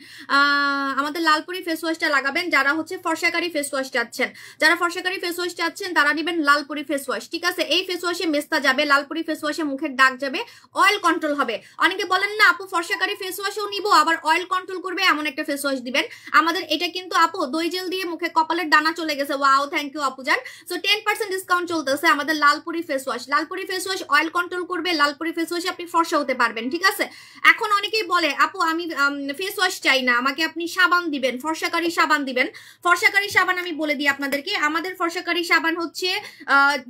Speaker 1: আমাদের লালপুরি ফেস ওয়াশটা লাগাবেন। যারা হচ্ছে ফর্সাকারী ফেস ওয়াশ চাচ্ছেন, যারা ফর্সাকারী ফেস ওয়াশ চাচ্ছেন তারা নেবেন লালপুরি ফেস ওয়াশ, ঠিক আছে? এই ফেস ওয়াশে মেস্তা যাবে, লালপুরি ফেস ওয়াশে মুখের দাগ যাবে, অয়েল কন্ট্রোল হবে। অনেকে বলেন না আপু ফর্সাকারী ফেস ওয়াশও নিব আবার অয়েল কন্ট্রোল করবে, এমন একটা ফেস ওয়াশ দিবেন আমাদের। এটা কিন্তু আপু দই জেল দিয়ে মুখে কপালের দানা চলে গেছে, ওয়াও থ্যাংক ইউ আপু জান। সো 10% ডিসকাউন্ট চলতেছে আমাদের লালপুরি ফেস ওয়াশ। লালপুরি ফেস ওয়াশ অয়েল কন্ট্রোল করবে, লালপুরি ফেস ওয়াশে আপনি ফর্সা হতে পারবেন, ঠিক আছে? এখন অনেকেই বলে আপু আমি ফেস ওয়াশ চাই না, আমাকে আপনি সাবান দিবেন, ফর্সাকারী সাবান দিবেন। ফর্সাকারী সাবান আমি বলে দিই আপনাদেরকে, আমাদের ফর্সাকারী সাবান হচ্ছে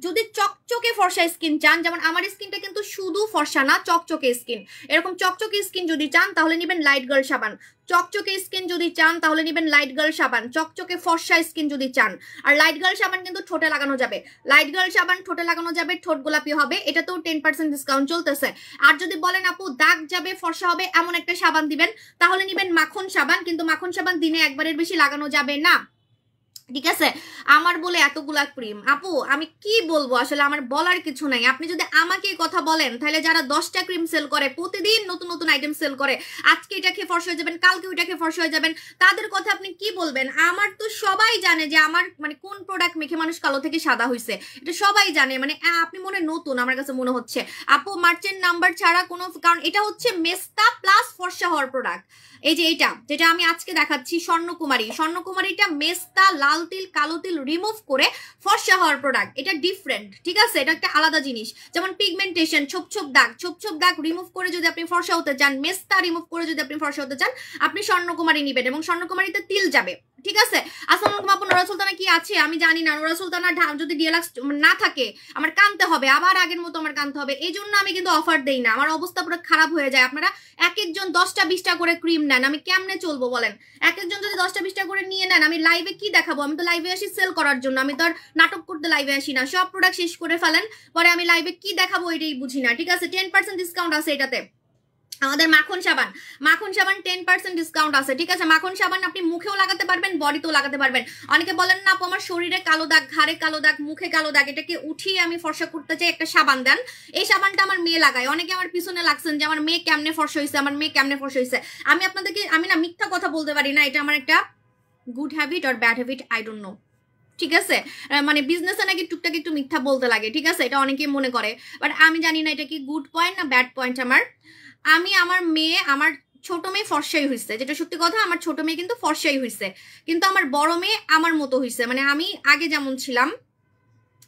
Speaker 1: যদি চকচকে ফর্সা স্কিন চান, যেমন আমার স্কিনটা কিন্তু শুধু ফর্সা না, চকচকে স্কিন, এরকম চকচকে স্কিন যদি চান তাহলে নেবেন লাইট গার্ল সাবান। চকচকে স্কিন যদি চান তাহলে নেবেন লাইট গার্ল সাবান। চকচকে ফর্সা স্কিন যদি চান, আর লাইট গার্ল সাবান কিন্তু ঠোঁটে লাগানো যাবে, লাইট গার্ল সাবান ঠোঁটে লাগানো যাবে, ঠোঁট গোলাপি হবে, এটাতেও 10% ডিসকাউন্ট চলতেছে। আর যদি বলেন আপু দাগ যাবে ফর্সা হবে এমন একটা সাবান দিবেন, তাহলে নেবেন মাখন সাবান, কিন্তু মাখন সাবান দিনে একবারের বেশি লাগানো যাবে না, ঠিক আছে? আমার বলে এতগুলা ক্রিম, আপু আমি কি বলবো, আসলে আমার বলার কিছু নাই। আপনি যদি আমাকে কথা বলেন, তাহলে যারা 10টা ক্রিম সেল করে, প্রতিদিন নতুন নতুন আইটেম সেল করে, আজকে এটা খেয়ে ফর্সা হয়ে যাবেন, কালকে ওইটা খেয়ে ফর্সা হয়ে যাবেন, তাদের কথা আপনি কি বলবেন? আমার তো সবাই জানে যে আমার মানে কোন প্রোডাক্ট মেখে মানুষ কালো থেকে সাদা হয়েছে, এটা সবাই জানে। মানে আপনি মনে নতুন, আমার কাছে মনে হচ্ছে আপু মার্চেন্ট নাম্বার ছাড়া কোনো, কারণ এটা হচ্ছে মেস্তা প্লাস ফর্সা হওয়ার প্রোডাক্ট। এই যে এইটা যেটা আমি আজকে দেখাচ্ছি স্বর্ণকুমারী, স্বর্ণকুমারীটা মেস্তা লাল তিল কালো তিল রিমুভ করে ফর্সা হওয়ার প্রোডাক্ট, এটা ডিফারেন্ট, ঠিক আছে? এটা একটা আলাদা জিনিস। যেমন পিগমেন্টেশন, ছোপ ছোপ দাগ রিমুভ করে যদি আপনি ফর্সা হতে চান, মেস্তা রিমুভ করে যদি আপনি ফর্সা হতে চান, আপনি স্বর্ণকুমারী নিবেন, এবং স্বর্ণকুমারীতে তিল যাবে, ঠিক আছে? আসসালামু আলাইকুম আপু, নোরা সুলতানা কি আছে? আমি জানি না, নোরা সুলতানা যদি ডিএলএক্স না থাকে আমার কানতে হবে, আবার আগের মতো আমার কানতে হবে, এই জন্য আমি কিন্তু অফার দেই না, আমার অবস্থা পুরো খারাপ হয়ে যায়। আপনারা এক একজন 10টা 20টা করে ক্রিম নেন, আমি কেমনে চলবো বলেন? এক একজন যদি 10টা 20টা করে নিয়ে নেন, আমি লাইভে কি দেখাবো? আমি তো লাইভে আসি সেল করার জন্য, আমি তো আর নাটক করতে লাইভে আসি না। সব প্রোডাক্ট শেষ করে ফেলেন, পরে আমি লাইভে কি দেখাবো এটাই বুঝি না, ঠিক আছে? 10% ডিসকাউন্ট আছে এটাতে, আমাদের মাখন সাবান 10% ডিসকাউন্ট আছে, ঠিক আছে। মাখন সাবান আপনি মুখেও লাগাতে পারবেন, বডিতেও লাগাতে পারবেন। অনেকে বলেন না আপু আমার শরীরে কালো দাগ, ঘাড়ে কালো দাগ, মুখে কালো দাগ, এটাকে উঠিয়ে আমি ফর্সা করতে চাই, একটা সাবান দেন। এই সাবানটা আমার মেয়ে লাগায়। অনেকে আমার পিছনে লাগছেন যে আমার মেয়ে কেমনে ফর্সা হয়েছে, আমার মেয়ে কেমনে ফর্সা হয়েছে। আমি আপনাদেরকে, আমি না মিথ্যা কথা বলতে পারি না, এটা আমার একটা good habit or bad habit, I don't know, ঠিক আছে। মানে বিজনেসে নাকি টুকটাক একটু মিথ্যা বলতে লাগে, ঠিক আছে, এটা অনেকে মনে করে, বাট আমি জানি না এটা কি গুড পয়েন্ট না ব্যাড পয়েন্ট আমার। আমার মেয়ে, আমার ছোট মেয়ে ফর্সাই হয়েছে, যেটা সত্যি কথা, আমার ছোট মেয়ে কিন্তু ফর্সাই হয়েছে, কিন্তু আমার বড় মেয়ে আমার মতো হয়েছে। মানে আমি আগে যেমন ছিলাম,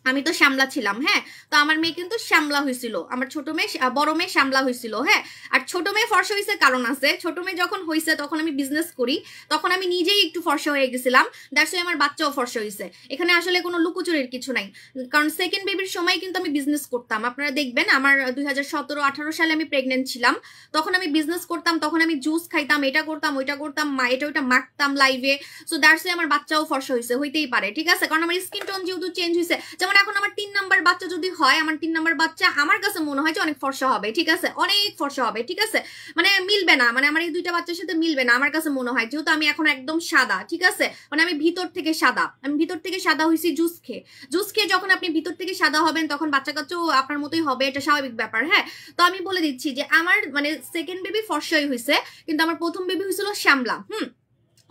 Speaker 1: আমি তো শ্যামলা ছিলাম, হ্যাঁ, তো আমার মেয়ে কিন্তু শ্যামলা হয়েছিল, আমার ছোট মেয়ে, বড় মেয়ে শ্যামলা হয়েছিল, হ্যাঁ। আর ছোট মেয়ে ফর্সা হয়েছে কারণ আছে, ছোট মেয়ে যখন হয়েছে তখন আমি বিজনেস করি, তখন আমি নিজেই একটু ফর্সা হয়ে গেছিলাম, দ্যাটস ওয়াই আমার বাচ্চাও ফর্সা হয়েছে। এখানে আসলে কোনো লুকোচুরির কিছু নাই, কারণ সেকেন্ড বেবির সময় কিন্তু আমি বিজনেস করতাম। আপনারা দেখবেন আমার 2017-18 সালে আমি প্রেগনেন্ট ছিলাম, তখন আমি বিজনেস করতাম, তখন আমি জুস খাইতাম, এটা করতাম, ওইটা করতাম, এটা ওইটা মাখতাম লাইভে। সো দ্যাটস ওয়াই আমার বাচ্চাও ফর্সা হয়েছে, হইতেই পারে, ঠিক আছে, কারণ আমার স্কিন টোন যেহেতু চেঞ্জ হয়েছে। যেমন এখন আমার 3 নাম্বার বাচ্চা যদি হয়, আমার 3 নাম্বার বাচ্চা আমার কাছে মনে হয় যে অনেক ফর্সা হবে, ঠিক আছে, অনেক ফর্সা হবে, ঠিক আছে। মানে মিলবে না, মানে আমার এই দুইটা বাচ্চার সাথে মিলবে না আমার কাছে মনে হয়, যেহেতু আমি এখন একদম সাদা, ঠিক আছে, মানে আমি ভিতর থেকে সাদা, আমি ভিতর থেকে সাদা হয়েছি জুস খেয়ে। জুস খেয়ে যখন আপনি ভিতর থেকে সাদা হবেন তখন বাচ্চা কাচ্চাও আপনার মতোই হবে, এটা স্বাভাবিক ব্যাপার, হ্যাঁ। তো আমি বলে দিচ্ছি যে আমার মানে সেকেন্ড বেবি ফর্সাই হয়েছে, কিন্তু আমার প্রথম বেবি হয়েছিল শ্যামলা।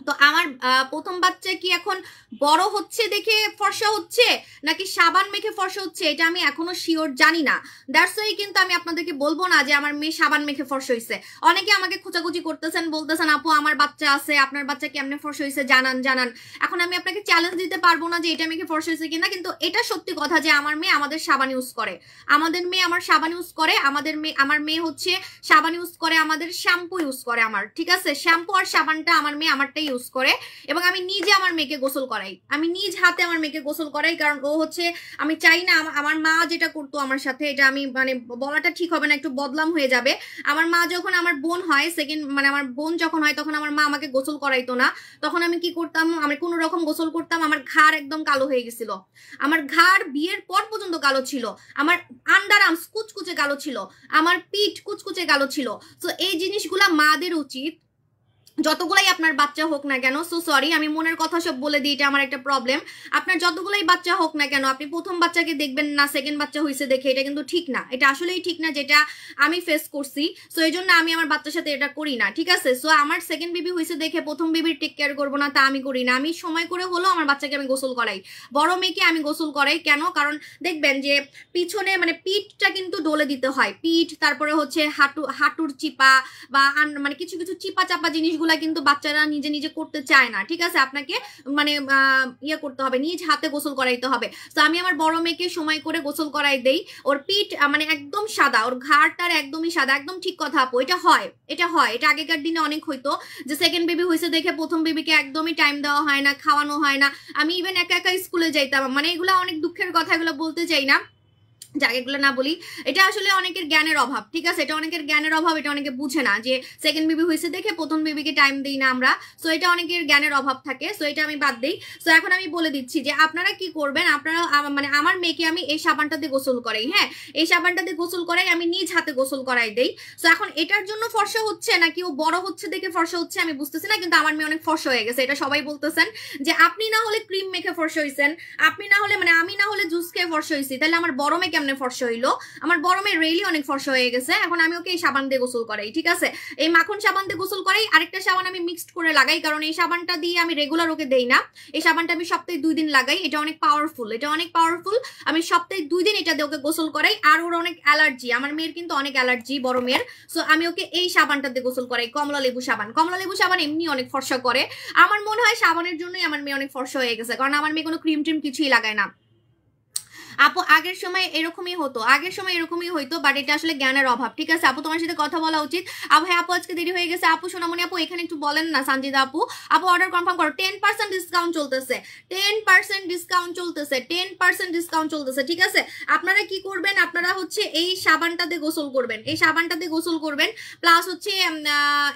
Speaker 1: তো আমার প্রথম বাচ্চা কি এখন বড় হচ্ছে দেখে ফর্সা হচ্ছে নাকি সাবান মেখে ফর্সা হচ্ছে, এটা আমি এখনো শিওর জানি না। দ্যাটস ওয়াই কিন্তু আমি আপনাদেরকে বলবো না যে আমার মেয়ে সাবান মেখে ফর্সা হয়েছে। অনেকে আমাকে খোঁচাখুচি করতেছেন, বলতেছেন আপু আমার বাচ্চা আছে, আপনার বাচ্চা কেমনে ফর্সা হয়েছে জানান। এখন আমি আপনাকে চ্যালেঞ্জ দিতে পারবো না যে এটা মেখে ফর্সা হয়েছে কিনা, কিন্তু এটা সত্যি কথা যে আমার মেয়ে আমাদের সাবান ইউজ করে, আমাদের মেয়ে আমার সাবান ইউজ করে, আমার মেয়ে হচ্ছে সাবান ইউজ করে, আমাদের শ্যাম্পু ইউজ করে আমার, ঠিক আছে, শ্যাম্পু আর সাবানটা আমার মেয়ে আমারটাই ইউজ করে। এবং আমি নিজে আমার মেয়েকে গোসল করাই, আমি নিজ হাতে আমার মেয়েকে গোসল করাই, কারণ ও হচ্ছে, আমি চাই না আমার মা যেটা করতো আমার সাথে, এটা আমি মানে বলাটা ঠিক হবে না, একটু বদলাম হয়ে যাবে। আমার মা যখন আমার বোন হয় সেকেন্ড, মানে আমার বোন যখন হয় তখন আমার মা আমাকে গোসল করাইতো না, তখন আমি কি করতাম, আমি কোনো রকম গোসল করতাম, আমার ঘাড় একদম কালো হয়ে গেছিল, আমার ঘাড় বিয়ের পর পর্যন্ত কালো ছিল, আমার আন্ডার আর্মস কুচকুচে কালো ছিল, আমার পিঠ কুচকুচে কালো ছিল। তো এই জিনিসগুলা মাদের উচিত, যতগুলাই আপনার বাচ্চা হোক না কেন, সো সরি আমি মনের কথা সব বলে দিই, এটা আমার একটা প্রবলেম। আপনার যতগুলাই বাচ্চা হোক না কেন, আপনি প্রথম বাচ্চাকে দেখবেন না সেকেন্ড বাচ্চা হয়েছে দেখে, এটা কিন্তু ঠিক না, এটা আসলেই ঠিক না, যেটা আমি ফেস করছি। সো এই জন্য আমি আমার বাচ্চার সাথে এটা করি না, ঠিক আছে। সো আমার সেকেন্ড বেবি হয়েছে দেখে প্রথম বেবির টেক কেয়ার করবো না তা আমি করি না, আমি সময় করে হলো আমার বাচ্চাকে আমি গোসল করাই, বড় মেয়েকে আমি গোসল করাই। কেন? কারণ দেখবেন যে পিছনে মানে পিঠটা কিন্তু ডলে দিতে হয়, পিঠ, তারপরে হচ্ছে হাঁটুর চিপা বা মানে কিছু কিছু চিপা চাপা জিনিসগুলো কিন্তু বাচ্চারা নিজে নিজে করতে চায় না, ঠিক আছে, আপনাকে মানে ইয়ে করতে হবে, নিজ হাতে গোসল করাইতে হবে। তো আমি আমার বড় মেয়েকে সময় করে গোসল করাই দেই, ওর পিঠ মানে একদম সাদা, ওর ঘাড়টার একদমই সাদা, একদম ঠিক কথা আপু, এটা হয়, এটা আগেকার দিনে অনেক হইতো যে সেকেন্ড বেবি হয়েছে দেখে প্রথম বেবিকে একদমই টাইম দেওয়া হয় না, খাওয়ানো হয় না। আমি ইভেন একা একা স্কুলে যাইতাম, মানে এগুলো অনেক দুঃখের কথা, এগুলো বলতে চাই না, জায়গাগুলো না বলি, এটা আসলে অনেকের জ্ঞানের অভাব, ঠিক আছে, এটা অনেকের জ্ঞানের অভাব, এটা অনেকে বুঝে না যে সেকেন্ড বেবি হয়েছে দেখে প্রথম বেবিকে টাইম দেই না আমরা। সো এটা অনেকের জ্ঞানের অভাব থাকে, সো এটা আমি বাদ দিই। সো এখন আমি বলে দিচ্ছি যে আপনারা কি করবেন, আপনারা মানে আমার মেয়েকে আমি এই সাবানটাতে গোসল করাই, হ্যাঁ, এই সাবানটাতে গোসল করাই, আমি নিজ হাতে গোসল করাই দেই। সো এখন এটার জন্য ফর্সা হচ্ছে নাকি ও বড় হচ্ছে দেখে ফর্সা হচ্ছে আমি বুঝতেছি না, কিন্তু আমার মেয়ে অনেক ফর্সা হয়ে গেছে, এটা সবাই বলতেছেন যে আপনি না হলে ক্রিম মেখে ফর্সা হয়েছেন, আপনি না হলে মানে আমি না হলে জুস খেয়ে ফর্সা হয়েছি, তাহলে আমার বড় মেয়ে কেমনে ফর্সা হইলো? আমার বড় মেয়ে রেলি অনেক ফর্সা হয়ে গেছে, এখন আমি ওকে এই সাবান দিয়ে গোসল করাই, ঠিক আছে, এই মাখন সাবান দিয়ে গোসল করাই, আরেকটা সাবান আমি মিক্সড করে লাগাই, কারণ এই সাবানটা দিয়ে আমি রেগুলার ওকে দেই না, এই সাবানটা আমি সপ্তাহে 2 দিন লাগাই, এটা অনেক পাওয়ারফুল, আমি সপ্তাহে 2 দিন এটা দিয়ে ওকে গোসল করাই। আর ওর অনেক অ্যালার্জি, আমার মেয়ের কিন্তু অনেক অ্যালার্জি বড় মেয়ের, সো আমি ওকে এই সাবানটা দিয়ে গোসল করাই, কমলা লেবু সাবান এমনি অনেক ফর্সা করে, আমার মনে হয় সাবানের জন্যই আমার মেয়ে অনেক ফর্সা হয়ে গেছে, কারণ আমার মেয়ে কোনো ক্রিম ট্রিম কিছুই লাগায় না। আপু আগের সময় এরকমই হইতো, বাট এটা আসলে জ্ঞানের অভাব, ঠিক আছে। আপু তোমার সাথে কথা বলা উচিত। আপু হ্যাঁ আপু আজকে দেরি হয়ে গেছে, আপু সোনামণি আপু এখানে একটু বলেন না, সঞ্জিদা আপু অর্ডার কনফার্ম করো, 10% ডিসকাউন্ট চলতেছে, 10% ডিসকাউন্ট চলতেছে, ঠিক আছে। আপনারা কি করবেন, আপনারা হচ্ছে এই সাবানটাতে গোসল করবেন, প্লাস হচ্ছে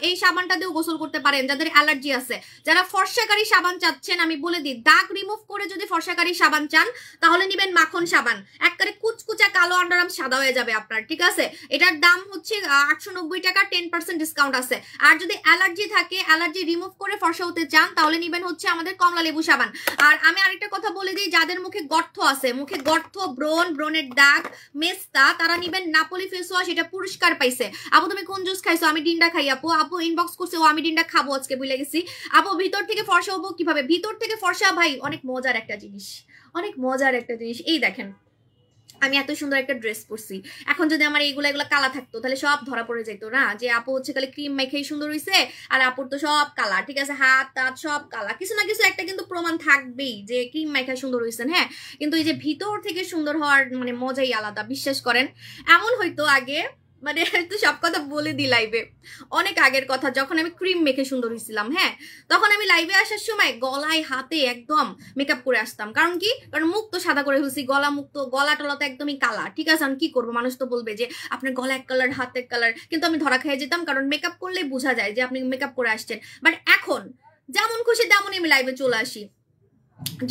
Speaker 1: এই সাবানটাতেও গোসল করতে পারেন যাদের অ্যালার্জি আছে। যারা ফর্সাকারী সাবান চাচ্ছেন, আমি বলে দিই, দাগ রিমুভ করে যদি ফর্সাকারী সাবান চান তাহলে নিবেন মাখন সাবান, একবারে কুচকুচা কালো আন্ডারআর্ম সাদা হয়ে যাবে আপনার, ঠিক আছে। এটার দাম হচ্ছে 890 টাকা, 10% ডিসকাউন্ট আছে। আর যদি অ্যালার্জি থাকে, অ্যালার্জি রিমুভ করে ফর্সা হতে চান, তাহলে নিবেন হচ্ছে আমাদের কমলা লেবু সাবান। আর আমি আরেকটা কথা বলে দিই, যাদের মুখে গর্ত আছে, মুখে গর্ত, ব্রণের দাগ, মেস্তা, তারা নিবেন নাপোলি ফেস ওয়াশ। এটা পুরস্কার পাইছে। আপু তুমি কোন জুস খাইছো? আমি ডিন্ডা খাই আপু। আপু ইনবক্স করছে ও আমি ডিন্ডা খাবো আজকে, ভুলে গেছি। আপু ভিতর থেকে ফর্সা হবো কিভাবে? ভিতর থেকে ফর্সা ভাই অনেক মজার একটা জিনিস, অনেক মজার একটা জিনিস। এই দেখেন আমি এত সুন্দর একটা ড্রেস পরছি, এখন যদি আমার এইগুলা কালা থাকতো তাহলে সব ধরা পড়ে যেত না, যে আপু হচ্ছে খালি ক্রিম মেখেই সুন্দর হইছে আর আপুর তো সব কালা, ঠিক আছে, হাত টাত সব কালা, কিছু না কিছু একটা কিন্তু প্রমাণ থাকবেই যে ক্রিম মেখে সুন্দর হইছেন। হ্যাঁ, কিন্তু এই যে ভিতর থেকে সুন্দর হওয়ার মানে মজাই আলাদা, বিশ্বাস করেন। এমন হয়তো আগে, মানে তো সব কথা বলে দি লাইভে, অনেক আগের কথা, যখন আমি ক্রিম মেখে সুন্দর হয়েছিলাম, হ্যাঁ, তখন আমি লাইভে আসার সময় গলায় হাতে একদম মেকআপ করে আসতাম। কারণ কি? কারণ মুখ তো সাদা করে হয়েছি, গলা মুখ তো, গলা টলা তো একদমই কালা, ঠিক আছে। আমি কি করবো, মানুষ তো বলবে যে আপনার গলা এক কালার, হাত এক কালার, কিন্তু আমি ধরা খেয়ে যেতাম, কারণ মেকআপ করলে বোঝা যায় যে আপনি মেকআপ করে আসছেন। বাট এখন যেমন খুশি তেমনই আমি লাইভে চলে আসি,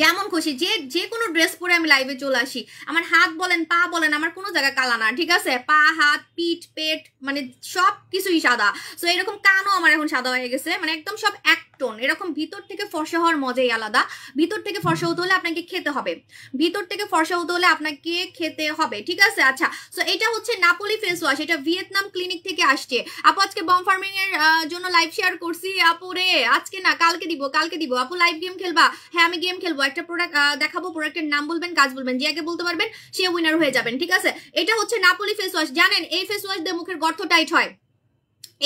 Speaker 1: যেমন খুশি যে কোনো ড্রেস পরে আমি লাইভে চলে আসি। আমার হাত বলেন, পা বলেন, আমার কোনো জায়গায় কালা না, ঠিক আছে। পা, হাত, পিঠ, পেট, মানে সব কিছুই সাদা। সো এরকম কানও আমার এখন সাদা হয়ে গেছে, মানে একদম সব এক টোন। এরকম ভিতর থেকে ফর্সা হওয়ার মজাই আলাদা। ভিতর থেকে ফর্সা হতে হলে আপনাকে খেতে হবে, ভিতর থেকে ফর্সা হতে হলে আপনাকে খেতে হবে, ঠিক আছে। আচ্ছা, সো এটা হচ্ছে নাপোলি ফেস ওয়াশ, এটা ভিয়েতনাম ক্লিনিক থেকে আসছে। আপু আজকে বম ফার্মিং এর জন্য লাইভ শেয়ার করছি আপু রে, আজকে না কালকে দিব, কালকে দিব। আপু লাইভ গেম খেলবা? হ্যাঁ আমি গেম খেলবো, একটা প্রোডাক্ট দেখাবো, প্রোডাক্টের নাম বলবেন, কাজ বলবেন, যে আগে বলতে পারবেন সে উইনার হয়ে যাবেন, ঠিক আছে। এটা হচ্ছে নাপোলি ফেস ওয়াশ। জানেন এই ফেস ওয়াশ দিয়ে মুখের গর্ত টাইট হয়,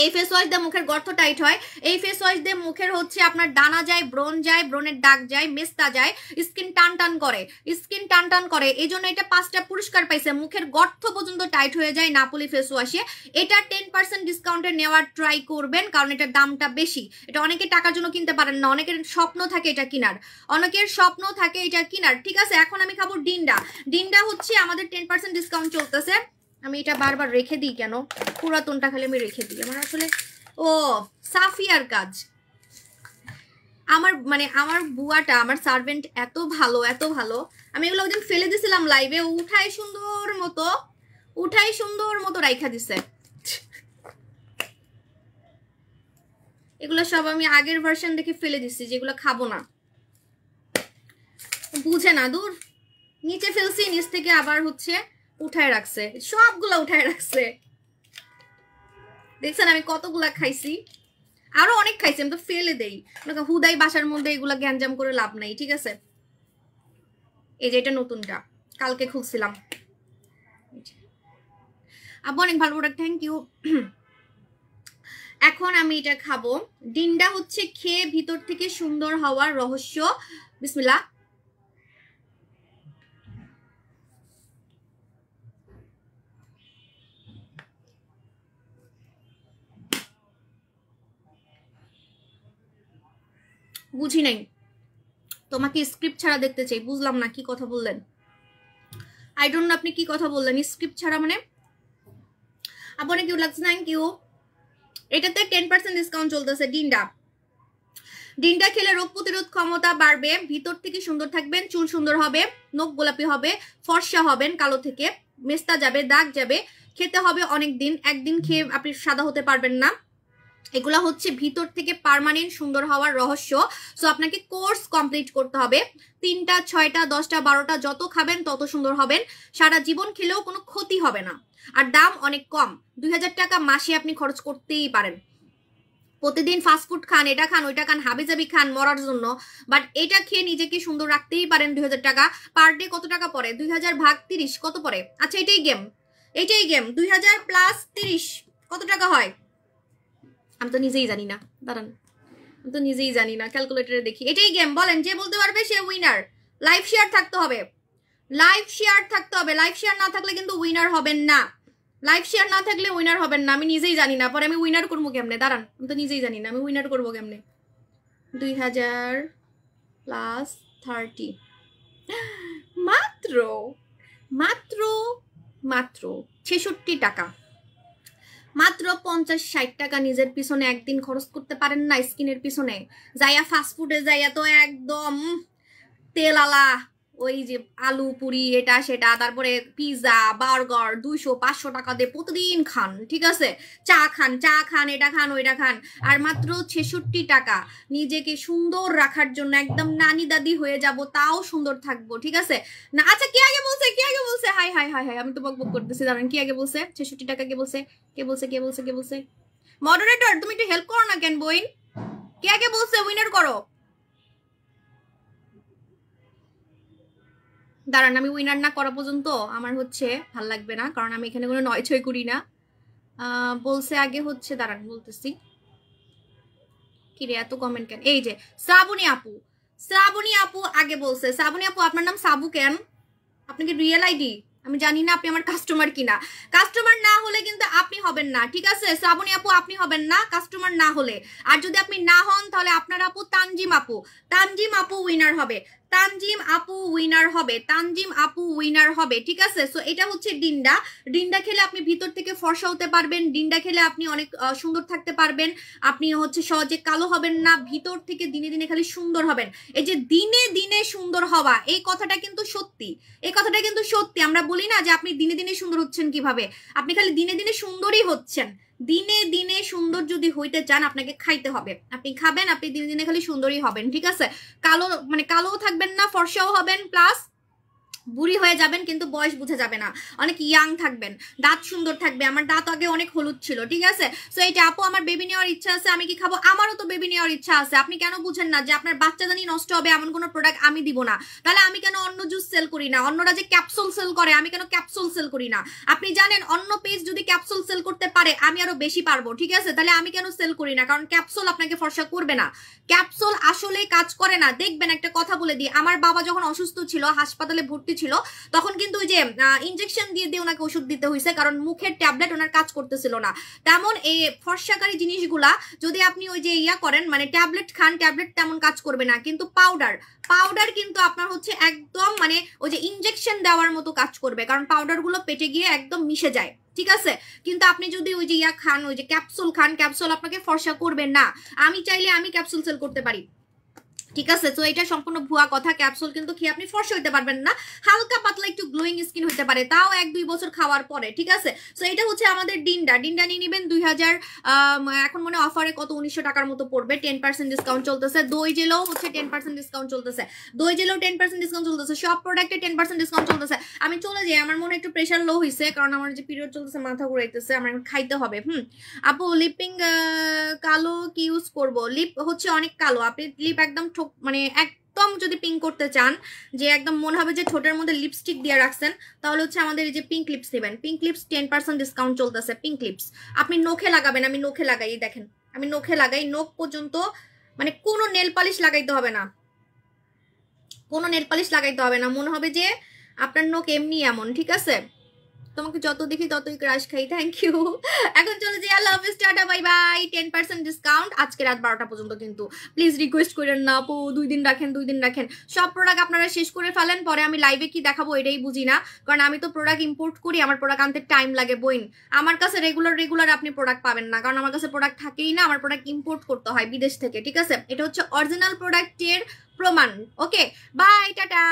Speaker 1: এই ফেস ওয়াশ দিয়ে মুখের গর্ত টাইট হয়, এই ফেস ওয়াশ দিয়ে মুখের হচ্ছে আপনার দানা যায়, ব্রণ যায়, ব্রণের দাগ যায়, মেস্তা যায়, স্কিন টান টান করে, স্কিন টান টান করে। এই জন্য এটা 5টা পুরস্কার পাইছে, মুখের গর্ত পর্যন্ত টাইট হয়ে যায় নাপোলি ফেস ওয়াশে। এটা 10% ডিসকাউন্টে নেওয়ার ট্রাই করবেন, কারণ এটার দামটা বেশি। এটা অনেকে টাকার জন্য কিনতে পারেন না, অনেকের স্বপ্ন থাকে এটা কেনার, অনেকের স্বপ্ন থাকে এটা কেনার, ঠিক আছে। এখন আমি খাবো ডিন্ডা। ডিন্ডা হচ্ছে আমাদের 10% ডিসকাউন্ট চলতেছে। আমি এটা বারবার রেখে দিই কেন, পুরাতনটা খালি আমি রেখে দিই, আমার আসলে ও সাফিয়ার কাজ। আমার মানে আমার বুয়াটা, আমার সার্ভেন্ট এত ভালো, এত ভালো। আমি এগুলো ওদিন ফেলে দিছিলাম লাইভে, উঠাই সুন্দর মতো রাইখা দিছে। এগুলো সব আমি আগের ভার্সন দেখে ফেলে দিচ্ছি, যেগুলো খাবো না, বুঝে না, দূর। নিচে ফেলছি, নিচ থেকে আবার হচ্ছে উঠায় রাখছে, সবগুলা উঠায় রাখছে। দেখছেন আমি কতগুলা খাইছি, আরো অনেক খাইছি, আমি তো ফেলে দেই, হুদাই বাসার মধ্যে এগুলা গ্যাঞ্জাম করে লাভ নাই, ঠিক আছে। এই যে এটা নতুনটা, কালকে খুলছিলাম। আপু অনেক ভালো প্রোডাক্ট, থ্যাংক ইউ। এখন আমি এটা খাবো। ডিন্ডা হচ্ছে খেয়ে ভিতর থেকে সুন্দর হওয়ার রহস্য। বিসমিল্লাহ। বুঝি নাই, তোমাকে স্ক্রিপ্ট ছাড়া দেখতে চাই, বুঝলাম না কি কথা বললেন। আই ডোন্ট নো আপনি কি কথা বললেন, স্ক্রিপ্ট ছাড়া মানে? আপনার কিউ লাগছে, থ্যাংক ইউ। এটাতে 10% ডিসকাউন্ট চলতেছে। ডিন্ডা খেলে রোগ প্রতিরোধ ক্ষমতা বাড়বে, ভিতর থেকে সুন্দর থাকবেন, চুল সুন্দর হবে, নখ গোলাপি হবে, ফর্সা হবেন, কালো থেকে মেস্তা যাবে, দাগ যাবে। খেতে হবে অনেক দিন, একদিন খেয়ে আপনি সাদা হতে পারবেন না। এগুলা হচ্ছে ভিতর থেকে পার্মানেন্ট সুন্দর হওয়ার রহস্য। সো আপনাকে কোর্স কমপ্লিট করতে হবে, 3টা 6টা 10টা 12টা যত খাবেন তত সুন্দর হবেন। সারা জীবন খেলেও কোনো ক্ষতি হবে না, আর দাম অনেক কম। 2000 টাকা মাসে আপনি খরচ করতেই পারেন। প্রতিদিন ফাস্টফুড খান, এটা খান, ওইটা খান, হাবিজাবি খান মরার জন্য, বাট এটা খেয়ে নিজেকে সুন্দর রাখতেই পারেন। 2000 টাকা পার ডে কত টাকা পড়ে? 2000 ভাগ 30 কত পড়ে? আচ্ছা এটাই গেম 2000 প্লাস 30 কত টাকা হয়? আমি তো নিজেই জানি না, দাঁড়ান, আমি তো নিজেই জানি না, ক্যালকুলেটরে দেখি। এটাই গেম, বলেন যে বলতে পারবে সে উইনার। লাইভ শেয়ার থাকতে হবে, লাইভ শেয়ার থাকতে হবে, লাইভ শেয়ার না থাকলে কিন্তু উইনার হবেন না। লাইভ শেয়ার না থাকলে উইনার হবেন না। আমি নিজেই জানি না, পরে আমি উইনার করবো কেমনে? দাঁড়ান, আমি তো নিজেই জানি না আমি উইনার করবো কেমনে। 2000 প্লাস 30 মাত্র মাত্র মাত্র 66 টাকা। মাত্র 50-60 টাকা নিজের পিছনে একদিন খরচ করতে পারেন না? স্কিনের পিছনে যাইয়া, ফাস্টফুডে যাইয়া তো একদম তেলালা ওই যে আলু পুরি এটা সেটা, তারপরে পিৎজা বার্গার 200-500 টাকা দিয়ে প্রতিদিন খান, ঠিক আছে? চা খান, এটা খান ওইটা খান, আর মাত্র 66 টাকা নিজেকে সুন্দর রাখার জন্য একদম নানি দাদি হয়ে যাব, তাও সুন্দর থাকবো, ঠিক আছে না? আচ্ছা কে আগে বলছে হাই হাই হাই হাই, আমি তো বকবক করতেছি, জানেন কি আগে বলছে? 66 টাকা কে বলছে? মডারেটর তুমি একটু হেল্প করো না কেন বইন? কে আগে বলছে? উইনার করো। দাঁড়ান, আমি উইনার না করা পর্যন্ত আমার হচ্ছে ভাল লাগবে না, কারণ আমি এখানে কোনো 9-6 করি না। বলছে আগে হচ্ছে, দাঁড়ান বলতেছি। কি রে এত কমেন্ট কেন? এই যে শ্রাবণী আপু আগে বলছে। শ্রাবণী আপু আপনার নাম সাবু কেন? আপনি কি রিয়েল আইডি? আমি জানি না আপনি আমার কাস্টমার কিনা। কাস্টমার না হলে কিন্তু আপনি হবেন না, ঠিক আছে? শ্রাবণী আপু আপনি হবেন না কাস্টমার না হলে। আর যদি আপনি না হন তাহলে আপনার আপু তানজিম আপু উইনার হবে। তানজিম আপু উইনার হবে, ঠিক আছে? সো এটা হচ্ছে ডিন্ডা খেলে আপনি ভিতর থেকে ফর্সা হতে পারবেন, ডিন্ডা খেলে আপনি অনেক সুন্দর থাকতে পারবেন, আপনি হচ্ছে সহজে কালো হবেন না, ভিতর থেকে দিনে দিনে খালি সুন্দর হবেন। এই যে দিনে দিনে সুন্দর হওয়া, এই কথাটা কিন্তু সত্যি, আমরা বলি না যে আপনি দিনে দিনে সুন্দর হচ্ছেন কিভাবে, আপনি খালি দিনে দিনে সুন্দরই হচ্ছেন। দিনে দিনে সুন্দর যদি হইতে চান আপনাকে খাইতে হবে, আপনি খাবেন, আপনি দিনে দিনে খালি সুন্দরই হবেন, ঠিক আছে? কালোও থাকবেন না, ফর্সাও হবেন, প্লাস বুড়ি হয়ে যাবেন কিন্তু বয়স বোঝা যাবে না, অনেক ইয়াং থাকবেন, দাঁত সুন্দর থাকবে। আমার দাঁত আগে অনেক হলুদ ছিল, ঠিক আছে? সো এইটা আপু আমার বেবি নেওয়ার ইচ্ছা আছে, আমি কি খাবো? আমারও তো বেবি নেওয়ার ইচ্ছা আছে। আপনি কেন বুঝেন না যে আপনার বাচ্চা জানি নষ্ট হবে এমন কোনো প্রোডাক্ট আমি দিব না? তাহলে আমি কেন অন্য জুস সেল করি না? অন্যরা যে ক্যাপসুল সেল করে, আমি কেন ক্যাপসুল সেল করি না? আপনি জানেন অন্য পেজ যদি ক্যাপসুল সেল করতে পারে আমি আরো বেশি পারবো, ঠিক আছে? তাহলে আমি কেন সেল করি না? কারণ ক্যাপসুল আপনাকে ফর্সা করবে না, ক্যাপসুল আসলে কাজ করে না। দেখবেন একটা কথা বলে দিই, আমার বাবা যখন অসুস্থ ছিল, হাসপাতালে ভর্তি ছিল, তখন কিন্তু ওই যে ইনজেকশন দিয়ে ওনাকে ওষুধ দিতে হয়েছে, কারণ মুখের ট্যাবলেট ওনার কাজ করতেছিল না। তেমন এই ফর্সাকারী জিনিসগুলা যদি আপনি ওই যে করেন, মানে ট্যাবলেট খান, ট্যাবলেট তেমন কাজ করবে না, কিন্তু পাউডার কিন্তু আপনার হচ্ছে একদম মানে ওই যে ইনজেকশন দেওয়ার মতো কাজ করবে, কারণ পাউডার গুলো পেটে গিয়ে একদম মিশে যায়, ঠিক আছে? কিন্তু আপনি যদি ওই যে খান, ওই যে ক্যাপসুল খান, ক্যাপসুল আপনাকে ফর্সা করবে না। আমি চাইলে আমি ক্যাপসুল সেল করতে পারি, ঠিক আছে? তো এটা সম্পূর্ণ ভুয়া কথা। ক্যাপসুল কিন্তু খেয়ে আপনি ফর্সা হইতে পারবেন না, হালকা পাতলা একটু গ্লোয়িং স্কিন হইতে পারে, তাও 1-2 বছর খাওয়ার পরে, ঠিক আছে? তো এটা হচ্ছে আমাদের ডিন্ডা নিয়ে নেবেন 2000, এখন মনে অফারে কত 1900 টাকার মতো পড়বে, 10% ডিসকাউন্ট চলতেছে। দই জেলেও হচ্ছে 10% ডিসকাউন্ট চলতেছে, সব প্রোডাক্টে 10% ডিসকাউন্ট চলতেছে। আমি চলে যাই, আমার মনে একটু প্রেশার লো হয়েছে, কারণ আমার যে পিরিয়ড চলতেছে, মাথা ঘুরাইতেছে, আমার এখন খাইতে হবে। আপু লিপিং কালো কি ইউজ করব? লিপ হচ্ছে অনেক কালো, আপনি লিপ একদম মানে একদম যদি পিঙ্ক করতে চান, যে একদম মনে হবে যে ঠোঁটের মধ্যে লিপস্টিক দিয়ে রাখছেন, তাহলে হচ্ছে আমাদের এই যে পিঙ্ক লিপস নেবেন। পিঙ্ক লিপস 10% ডিসকাউন্ট চলতেছে। পিঙ্ক লিপস আপনি নখে লাগাবেন, আমি নখে লাগাই, দেখেন আমি নখে লাগাই, নখ পর্যন্ত, মানে কোনো নেল পালিশ লাগাইতে হবে না, মনে হবে যে আপনার নখ এমনি এমন, ঠিক আছে? তোমাকে যত দেখি ততই ক্রাশ খাই। Thank you. এখন চলে যাই, আল্লাহ হাফেজ, টাটা বাই বাই। 10% ডিসকাউন্ট আজকে রাত 12টা পর্যন্ত, কিন্তু প্লিজ রিকোয়েস্ট করেন না আপু, 2 দিন রাখেন। সব প্রোডাক্ট আপনারা শেষ করে ফেলেন, পরে আমি লাইভে কি দেখাবো এটাই বুঝি না, কারণ আমি তো প্রোডাক্ট ইম্পোর্ট করি, আমার প্রোডাক্ট আনতে টাইম লাগে। বইন আমার কাছে রেগুলার আপনি প্রোডাক্ট পাবেন না, কারণ আমার কাছে প্রোডাক্ট থাকেই না, আমার প্রোডাক্ট ইম্পোর্ট করতে হয় বিদেশ থেকে, ঠিক আছে? এটা হচ্ছে অরিজিনাল প্রোডাক্টের প্রমাণ। Okay bye, tata.